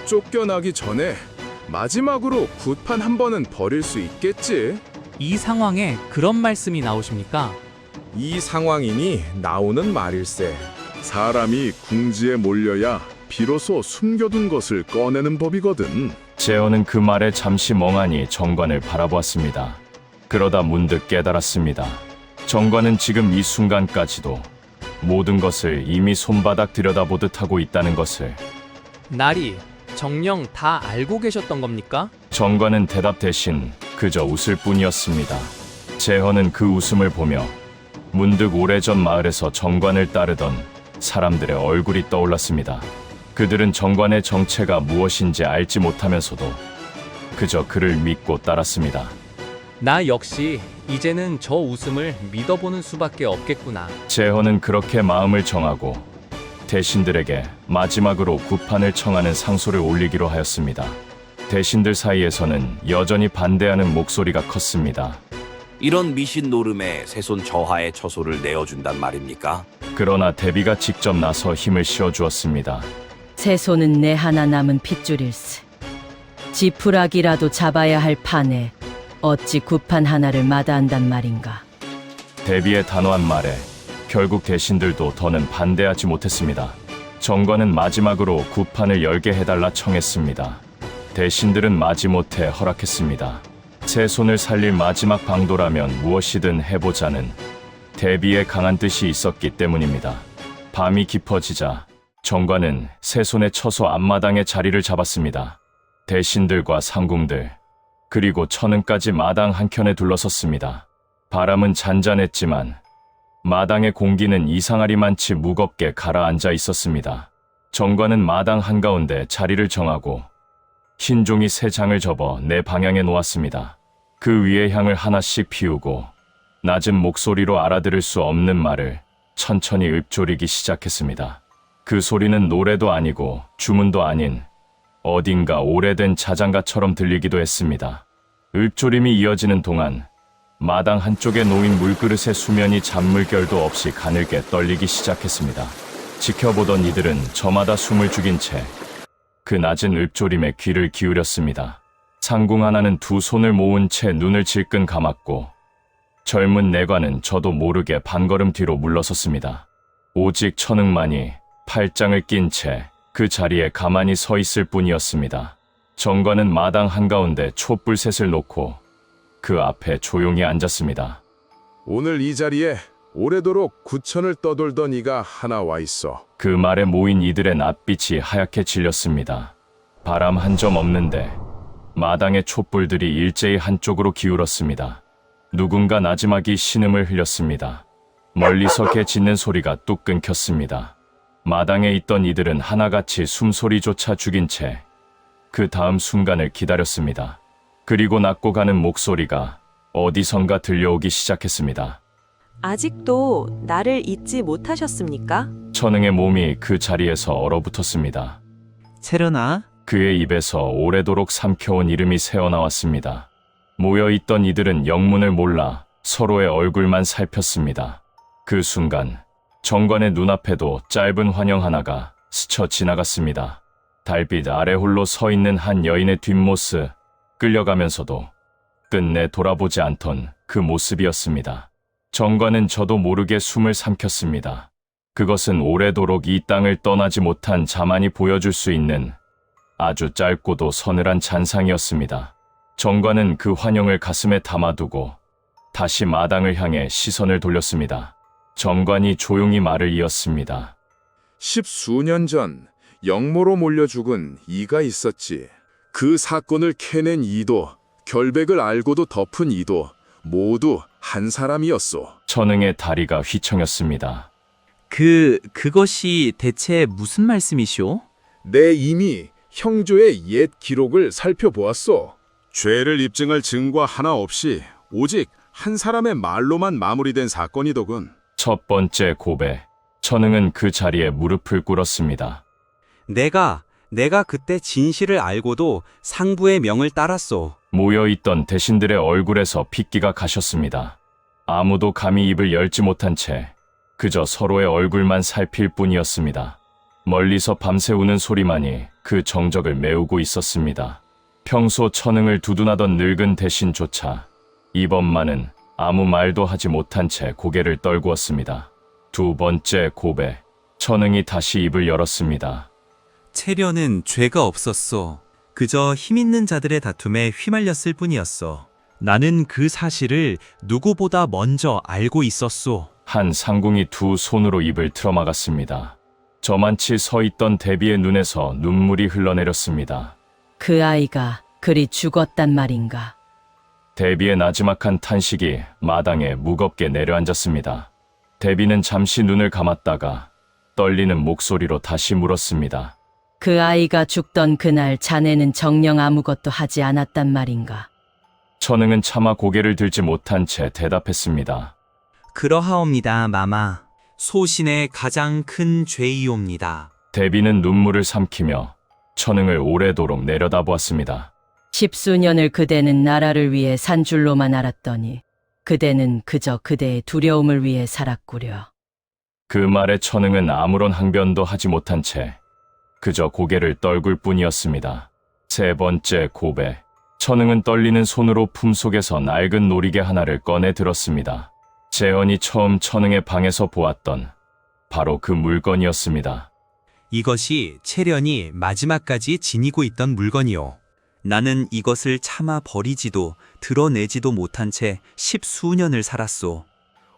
쫓겨나기 전에 마지막으로 굿판 한 번은 벌일 수 있겠지? 이 상황에 그런 말씀이 나오십니까? 이 상황이니 나오는 말일세. 사람이 궁지에 몰려야 비로소 숨겨둔 것을 꺼내는 법이거든. 재헌은 그 말에 잠시 멍하니 정관을 바라보았습니다. 그러다 문득 깨달았습니다. 정관은 지금 이 순간까지도 모든 것을 이미 손바닥 들여다보듯 하고 있다는 것을. 나리, 정녕 다 알고 계셨던 겁니까? 정관은 대답 대신 그저 웃을 뿐이었습니다. 재헌은 그 웃음을 보며 문득 오래전 마을에서 정관을 따르던 사람들의 얼굴이 떠올랐습니다. 그들은 정관의 정체가 무엇인지 알지 못하면서도 그저 그를 믿고 따랐습니다. 나 역시 이제는 저 웃음을 믿어보는 수밖에 없겠구나. 제헌은 그렇게 마음을 정하고 대신들에게 마지막으로 구판을 청하는 상소를 올리기로 하였습니다. 대신들 사이에서는 여전히 반대하는 목소리가 컸습니다. 이런 미신 노름에 세손 저하의 처소를 내어준단 말입니까? 그러나 대비가 직접 나서 힘을 실어주었습니다. 세손은 내 하나 남은 핏줄일세. 지푸라기라도 잡아야 할 판에 어찌 구판 하나를 마다한단 말인가. 대비의 단호한 말에 결국 대신들도 더는 반대하지 못했습니다. 정관은 마지막으로 구판을 열게 해달라 청했습니다. 대신들은 마지못해 허락했습니다. 세손을 살릴 마지막 방도라면 무엇이든 해보자는 대비의 강한 뜻이 있었기 때문입니다. 밤이 깊어지자 정관은 세손의 처소 앞마당에 자리를 잡았습니다. 대신들과 상궁들 그리고 천은까지 마당 한켠에 둘러섰습니다. 바람은 잔잔했지만 마당의 공기는 이상하리만치 무겁게 가라앉아 있었습니다. 정관은 마당 한가운데 자리를 정하고 흰 종이 3장을 접어 내 방향에 놓았습니다. 그 위에 향을 하나씩 피우고 낮은 목소리로 알아들을 수 없는 말을 천천히 읊조리기 시작했습니다. 그 소리는 노래도 아니고 주문도 아닌 어딘가 오래된 자장가처럼 들리기도 했습니다. 읊조림이 이어지는 동안 마당 한쪽에 놓인 물그릇의 수면이 잔물결도 없이 가늘게 떨리기 시작했습니다. 지켜보던 이들은 저마다 숨을 죽인 채 그 낮은 읊조림에 귀를 기울였습니다. 상궁 하나는 2 손을 모은 채 눈을 질끈 감았고 젊은 내관은 저도 모르게 반걸음 뒤로 물러섰습니다. 오직 천흥만이 팔짱을 낀 채 그 자리에 가만히 서 있을 뿐이었습니다. 정관은 마당 한가운데 촛불셋을 놓고 그 앞에 조용히 앉았습니다. 오늘 이 자리에 오래도록 구천을 떠돌던 이가 하나 와 있어. 그 말에 모인 이들의 낯빛이 하얗게 질렸습니다. 바람 한 점 없는데 마당의 촛불들이 일제히 한쪽으로 기울었습니다. 누군가 나지막이 신음을 흘렸습니다. 멀리서 개 짖는 소리가 뚝 끊겼습니다. 마당에 있던 이들은 하나같이 숨소리조차 죽인 채 그 다음 순간을 기다렸습니다. 그리고 낮고 가는 목소리가 어디선가 들려오기 시작했습니다. 아직도 나를 잊지 못하셨습니까? 천흥의 몸이 그 자리에서 얼어붙었습니다. 채련아, 그의 입에서 오래도록 삼켜온 이름이 새어나왔습니다. 모여있던 이들은 영문을 몰라 서로의 얼굴만 살폈습니다. 그 순간 정관의 눈앞에도 짧은 환영 하나가 스쳐 지나갔습니다. 달빛 아래 홀로 서 있는 한 여인의 뒷모습, 끌려가면서도 끝내 돌아보지 않던 그 모습이었습니다. 정관은 저도 모르게 숨을 삼켰습니다. 그것은 오래도록 이 땅을 떠나지 못한 자만이 보여줄 수 있는 아주 짧고도 서늘한 잔상이었습니다. 정관은 그 환영을 가슴에 담아두고 다시 마당을 향해 시선을 돌렸습니다. 정관이 조용히 말을 이었습니다. 10수년 전 영모로 몰려 죽은 이가 있었지. 그 사건을 캐낸 이도 결백을 알고도 덮은 이도 모두 한 사람이었소. 천흥의 다리가 휘청였습니다. 그것이 대체 무슨 말씀이시오? 내 이미 형조의 옛 기록을 살펴보았소. 죄를 입증할 증거 하나 없이 오직 한 사람의 말로만 마무리된 사건이더군. 첫 번째 고백. 천흥은 그 자리에 무릎을 꿇었습니다. 내가 그때 진실을 알고도 상부의 명을 따랐소. 모여있던 대신들의 얼굴에서 핏기가 가셨습니다. 아무도 감히 입을 열지 못한 채 그저 서로의 얼굴만 살필 뿐이었습니다. 멀리서 밤새 우는 소리만이 그 정적을 메우고 있었습니다. 평소 천흥을 두둔하던 늙은 대신조차 이번만은 아무 말도 하지 못한 채 고개를 떨구었습니다. 두 번째 고백. 천흥이 다시 입을 열었습니다. 채련은 죄가 없었소. 그저 힘있는 자들의 다툼에 휘말렸을 뿐이었어. 나는 그 사실을 누구보다 먼저 알고 있었소. 한 상궁이 2 손으로 입을 틀어막았습니다. 저만치 서 있던 대비의 눈에서 눈물이 흘러내렸습니다. 그 아이가 그리 죽었단 말인가. 대비의 나지막한 탄식이 마당에 무겁게 내려앉았습니다. 대비는 잠시 눈을 감았다가 떨리는 목소리로 다시 물었습니다. 그 아이가 죽던 그날 자네는 정녕 아무것도 하지 않았단 말인가? 천흥은 차마 고개를 들지 못한 채 대답했습니다. 그러하옵니다, 마마. 소신의 가장 큰 죄이옵니다. 대비는 눈물을 삼키며 천흥을 오래도록 내려다보았습니다. 10수년을 그대는 나라를 위해 산 줄로만 알았더니 그대는 그저 그대의 두려움을 위해 살았구려. 그 말에 천흥은 아무런 항변도 하지 못한 채 그저 고개를 떨굴 뿐이었습니다. 세 번째 고백. 천흥은 떨리는 손으로 품속에서 낡은 놀이개 하나를 꺼내 들었습니다. 재현이 처음 천흥의 방에서 보았던 바로 그 물건이었습니다. 이것이 채련이 마지막까지 지니고 있던 물건이요. 나는 이것을 차마 버리지도 드러내지도 못한 채 10수년을 살았소.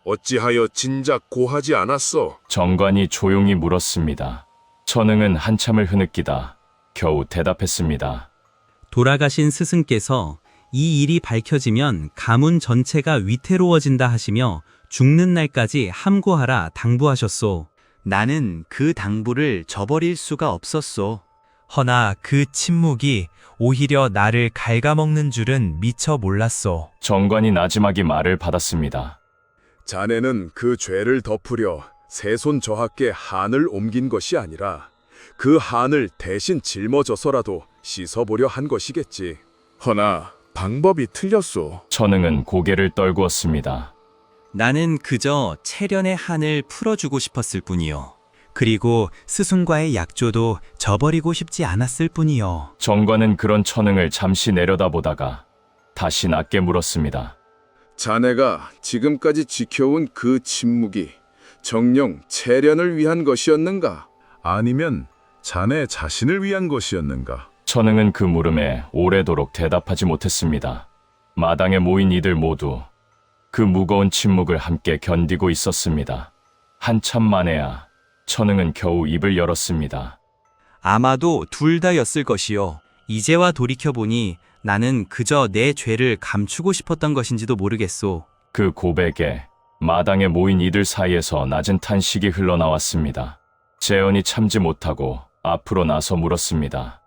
어찌하여 진작 고하지 않았어? 정관이 조용히 물었습니다. 천흥은 한참을 흐느끼다 겨우 대답했습니다. 돌아가신 스승께서 이 일이 밝혀지면 가문 전체가 위태로워진다 하시며 죽는 날까지 함구하라 당부하셨소. 나는 그 당부를 저버릴 수가 없었소. 허나 그 침묵이 오히려 나를 갉아먹는 줄은 미처 몰랐소. 정관이 나지막이 말을 받았습니다. 자네는 그 죄를 덮으려 세손 저하께 한을 옮긴 것이 아니라 그 한을 대신 짊어져서라도 씻어보려 한 것이겠지. 허나 방법이 틀렸소. 천흥은 고개를 떨구었습니다. 나는 그저 채련의 한을 풀어주고 싶었을 뿐이요. 그리고 스승과의 약조도 저버리고 싶지 않았을 뿐이요. 정관은 그런 천흥을 잠시 내려다보다가 다시 낮게 물었습니다. 자네가 지금까지 지켜온 그 침묵이 정녕 채련을 위한 것이었는가? 아니면 자네 자신을 위한 것이었는가? 천흥은 그 물음에 오래도록 대답하지 못했습니다. 마당에 모인 이들 모두 그 무거운 침묵을 함께 견디고 있었습니다. 한참 만에야 천흥은 겨우 입을 열었습니다. 아마도 둘 다였을 것이요. 이제와 돌이켜보니 나는 그저 내 죄를 감추고 싶었던 것인지도 모르겠소. 그 고백에 마당에 모인 이들 사이에서 낮은 탄식이 흘러나왔습니다. 재현이 참지 못하고 앞으로 나서 물었습니다.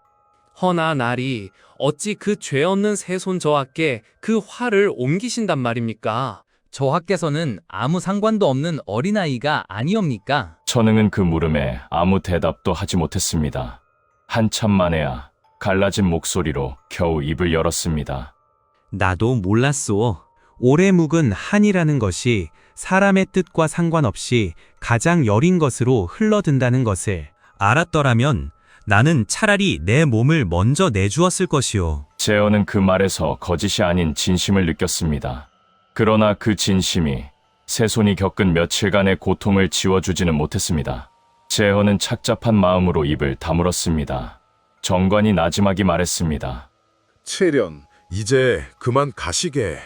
허나 날이 어찌 그 죄 없는 세손 저하께 그 화를 옮기신단 말입니까? 저하께서는 아무 상관도 없는 어린아이가 아니옵니까? 천흥은 그 물음에 아무 대답도 하지 못했습니다. 한참 만에야 갈라진 목소리로 겨우 입을 열었습니다. 나도 몰랐소. 오래 묵은 한이라는 것이 사람의 뜻과 상관없이 가장 여린 것으로 흘러든다는 것을 알았더라면 나는 차라리 내 몸을 먼저 내주었을 것이오. 재현은 그 말에서 거짓이 아닌 진심을 느꼈습니다. 그러나 그 진심이 세손이 겪은 며칠간의 고통을 지워주지는 못했습니다. 재현은 착잡한 마음으로 입을 다물었습니다. 정관이 나지막이 말했습니다. 채련, 이제 그만 가시게.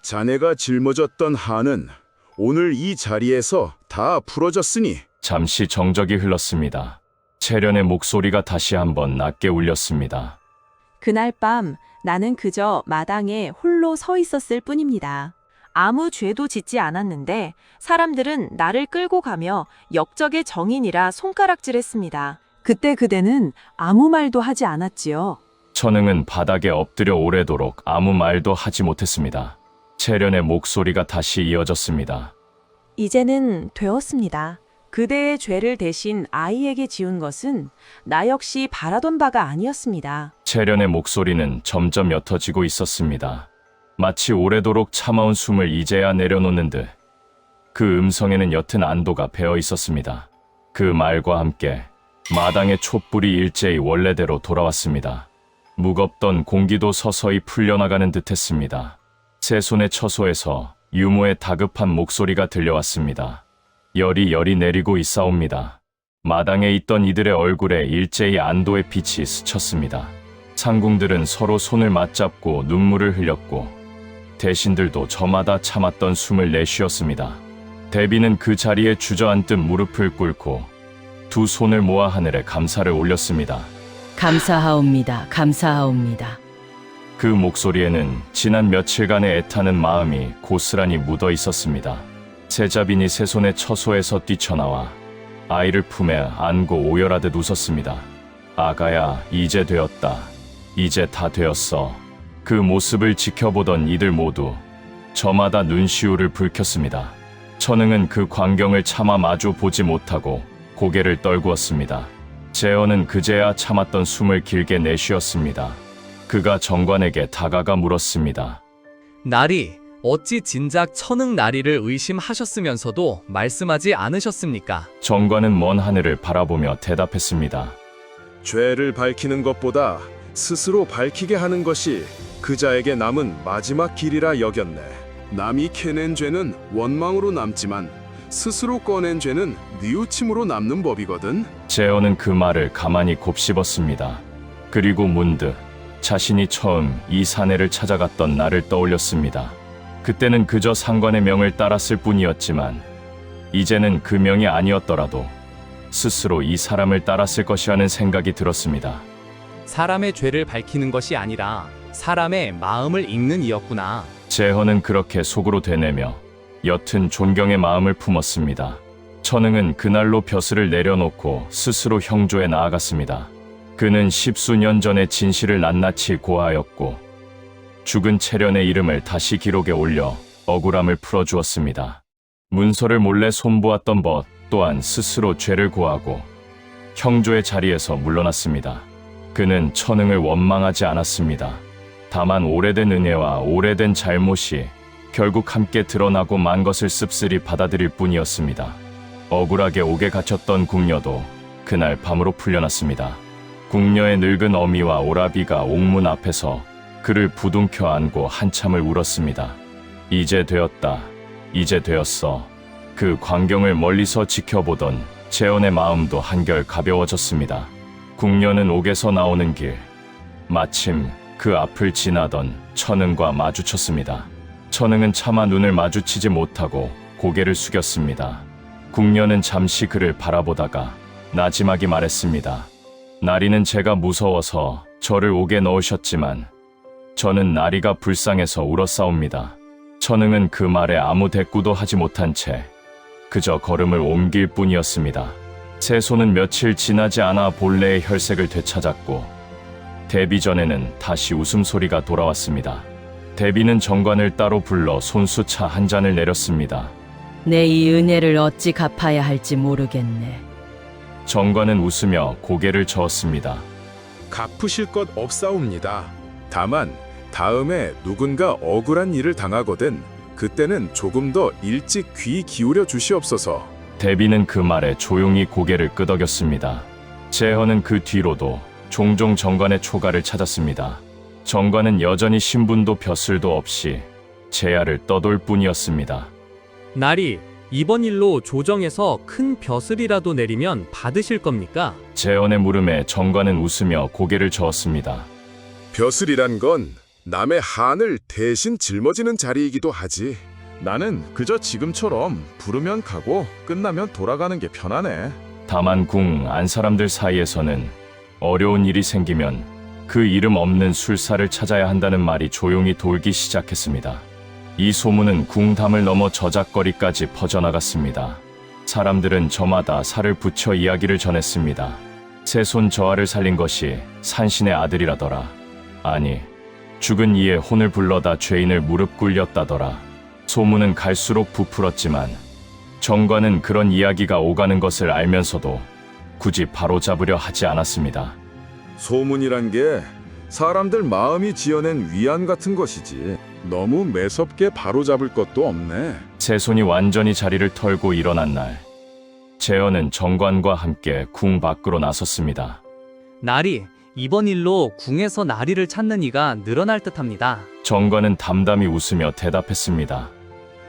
자네가 짊어졌던 한은 오늘 이 자리에서 다 풀어졌으니. 잠시 정적이 흘렀습니다. 채련의 목소리가 다시 한번 낮게 울렸습니다. 그날 밤 나는 그저 마당에 홀로 서 있었을 뿐입니다. 아무 죄도 짓지 않았는데 사람들은 나를 끌고 가며 역적의 정인이라 손가락질했습니다. 그때 그대는 아무 말도 하지 않았지요. 천흥은 바닥에 엎드려 오래도록 아무 말도 하지 못했습니다. 채련의 목소리가 다시 이어졌습니다. 이제는 되었습니다. 그대의 죄를 대신 아이에게 지운 것은 나 역시 바라던 바가 아니었습니다. 채련의 목소리는 점점 옅어지고 있었습니다. 마치 오래도록 참아온 숨을 이제야 내려놓는 듯 그 음성에는 옅은 안도가 배어 있었습니다. 그 말과 함께 마당의 촛불이 일제히 원래대로 돌아왔습니다. 무겁던 공기도 서서히 풀려나가는 듯했습니다. 세 손의 처소에서 유모의 다급한 목소리가 들려왔습니다. 열이 내리고 있사옵니다. 마당에 있던 이들의 얼굴에 일제히 안도의 빛이 스쳤습니다. 상궁들은 서로 손을 맞잡고 눈물을 흘렸고 대신들도 저마다 참았던 숨을 내쉬었습니다. 대비는 그 자리에 주저앉듯 무릎을 꿇고 두 손을 모아 하늘에 감사를 올렸습니다. 감사하옵니다. 감사하옵니다. 그 목소리에는 지난 며칠간의 애타는 마음이 고스란히 묻어 있었습니다. 세자빈이 세 손의 처소에서 뛰쳐나와 아이를 품에 안고 오열하듯 웃었습니다. 아가야, 이제 되었다. 이제 다 되었어. 그 모습을 지켜보던 이들 모두 저마다 눈시울을 붉혔습니다. 천흥은 그 광경을 차마 마주 보지 못하고 고개를 떨구었습니다. 재헌은 그제야 참았던 숨을 길게 내쉬었습니다. 그가 정관에게 다가가 물었습니다. 나리, 어찌 진작 천흥 나리를 의심하셨으면서도 말씀하지 않으셨습니까? 정관은 먼 하늘을 바라보며 대답했습니다. 죄를 밝히는 것보다 스스로 밝히게 하는 것이 그자에게 남은 마지막 길이라 여겼네. 남이 캐낸 죄는 원망으로 남지만 스스로 꺼낸 죄는 뉘우침으로 남는 법이거든. 재헌은 그 말을 가만히 곱씹었습니다. 그리고 문득 자신이 처음 이 사내를 찾아갔던 날을 떠올렸습니다. 그때는 그저 상관의 명을 따랐을 뿐이었지만 이제는 그 명이 아니었더라도 스스로 이 사람을 따랐을 것이라는 생각이 들었습니다. 사람의 죄를 밝히는 것이 아니라 사람의 마음을 읽는 이였구나. 재헌은 그렇게 속으로 되뇌며 옅은 존경의 마음을 품었습니다. 천흥은 그날로 벼슬을 내려놓고 스스로 형조에 나아갔습니다. 그는 10수년 전의 진실을 낱낱이 고하였고 죽은 채련의 이름을 다시 기록에 올려 억울함을 풀어주었습니다. 문서를 몰래 손보았던 벗 또한 스스로 죄를 고하고 형조의 자리에서 물러났습니다. 그는 천흥을 원망하지 않았습니다. 다만 오래된 은혜와 오래된 잘못이 결국 함께 드러나고 만 것을 씁쓸히 받아들일 뿐이었습니다. 억울하게 옥에 갇혔던 궁녀도 그날 밤으로 풀려났습니다. 궁녀의 늙은 어미와 오라비가 옥문 앞에서 그를 부둥켜 안고 한참을 울었습니다. 이제 되었다. 이제 되었어. 그 광경을 멀리서 지켜보던 재헌의 마음도 한결 가벼워졌습니다. 궁녀는 옥에서 나오는 길, 마침 그 앞을 지나던 천흥과 마주쳤습니다. 천흥은 차마 눈을 마주치지 못하고 고개를 숙였습니다. 궁녀는 잠시 그를 바라보다가 나지막이 말했습니다. 나리는 제가 무서워서 저를 옥에 넣으셨지만 저는 나리가 불쌍해서 울었사옵니다. 천흥은 그 말에 아무 대꾸도 하지 못한 채 그저 걸음을 옮길 뿐이었습니다. 세손은 며칠 지나지 않아 본래의 혈색을 되찾았고 데뷔 전에는 다시 웃음소리가 돌아왔습니다. 데뷔는 정관을 따로 불러 손수차 한 잔을 내렸습니다. 내 이 은혜를 어찌 갚아야 할지 모르겠네. 정관은 웃으며 고개를 저었습니다. 갚으실 것 없사옵니다. 다만 다음에 누군가 억울한 일을 당하거든 그때는 조금 더 일찍 귀 기울여 주시옵소서. 데뷔는 그 말에 조용히 고개를 끄덕였습니다. 재헌은 그 뒤로도 종종 정관의 초가를 찾았습니다. 정관은 여전히 신분도 벼슬도 없이 제야를 떠돌 뿐이었습니다. 나리, 이번 일로 조정에서 큰 벼슬이라도 내리면 받으실 겁니까? 재헌의 물음에 정관은 웃으며 고개를 저었습니다. 벼슬이란 건 남의 한을 대신 짊어지는 자리이기도 하지. 나는 그저 지금처럼 부르면 가고 끝나면 돌아가는 게 편하네. 다만 궁 안 사람들 사이에서는 어려운 일이 생기면 그 이름 없는 술사를 찾아야 한다는 말이 조용히 돌기 시작했습니다. 이 소문은 궁담을 넘어 저작거리까지 퍼져나갔습니다. 사람들은 저마다 살을 붙여 이야기를 전했습니다. 세손 저하를 살린 것이 산신의 아들이라더라. 아니, 죽은 이의 혼을 불러다 죄인을 무릎 꿇렸다더라. 소문은 갈수록 부풀었지만 정관은 그런 이야기가 오가는 것을 알면서도 굳이 바로잡으려 하지 않았습니다. 소문이란 게 사람들 마음이 지어낸 위안 같은 것이지 너무 매섭게 바로잡을 것도 없네. 세손이 완전히 자리를 털고 일어난 날, 재헌은 정관과 함께 궁 밖으로 나섰습니다. 나리, 이번 일로 궁에서 나리를 찾는 이가 늘어날 듯합니다. 정관은 담담히 웃으며 대답했습니다.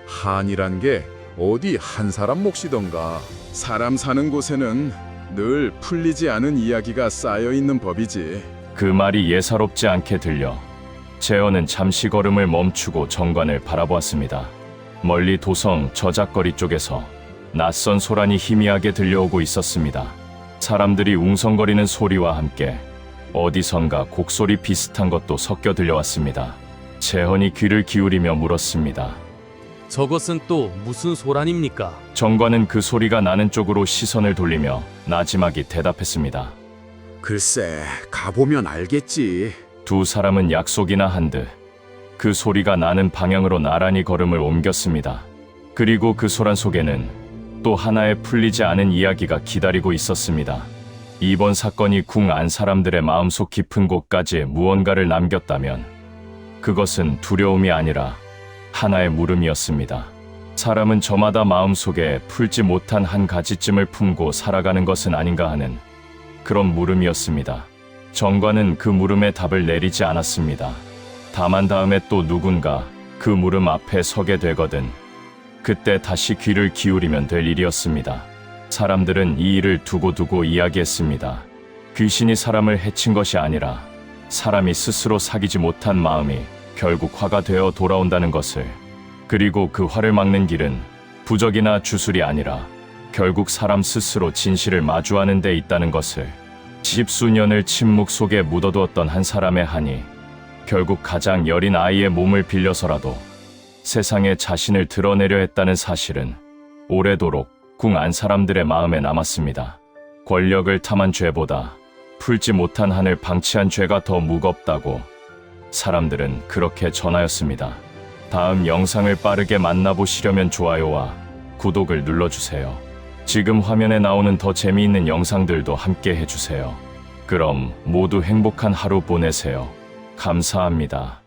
한이란 게 어디 한 사람 몫이던가. 사람 사는 곳에는 늘 풀리지 않은 이야기가 쌓여 있는 법이지. 그 말이 예사롭지 않게 들려 재헌은 잠시 걸음을 멈추고 정관을 바라보았습니다. 멀리 도성 저작거리 쪽에서 낯선 소란이 희미하게 들려오고 있었습니다. 사람들이 웅성거리는 소리와 함께 어디선가 곡소리 비슷한 것도 섞여 들려왔습니다. 재헌이 귀를 기울이며 물었습니다. 저것은 또 무슨 소란입니까? 정관은 그 소리가 나는 쪽으로 시선을 돌리며 나지막이 대답했습니다. 글쎄, 가보면 알겠지. 두 사람은 약속이나 한 듯 그 소리가 나는 방향으로 나란히 걸음을 옮겼습니다. 그리고 그 소란 속에는 또 하나의 풀리지 않은 이야기가 기다리고 있었습니다. 이번 사건이 궁 안 사람들의 마음속 깊은 곳까지 무언가를 남겼다면 그것은 두려움이 아니라 하나의 물음이었습니다. 사람은 저마다 마음속에 풀지 못한 한 가지쯤을 품고 살아가는 것은 아닌가 하는 그런 물음이었습니다. 정관은 그 물음에 답을 내리지 않았습니다. 다만 다음에 또 누군가 그 물음 앞에 서게 되거든 그때 다시 귀를 기울이면 될 일이었습니다. 사람들은 이 일을 두고두고 이야기했습니다. 귀신이 사람을 해친 것이 아니라 사람이 스스로 사귀지 못한 마음이 결국 화가 되어 돌아온다는 것을, 그리고 그 화를 막는 길은 부적이나 주술이 아니라 결국 사람 스스로 진실을 마주하는 데 있다는 것을, 십수년을 침묵 속에 묻어두었던 한 사람의 한이 결국 가장 여린 아이의 몸을 빌려서라도 세상에 자신을 드러내려 했다는 사실은 오래도록 궁 안 사람들의 마음에 남았습니다. 권력을 탐한 죄보다 풀지 못한 한을 방치한 죄가 더 무겁다고 사람들은 그렇게 전하였습니다. 다음 영상을 빠르게 만나보시려면 좋아요와 구독을 눌러주세요. 지금 화면에 나오는 더 재미있는 영상들도 함께 해주세요. 그럼 모두 행복한 하루 보내세요. 감사합니다.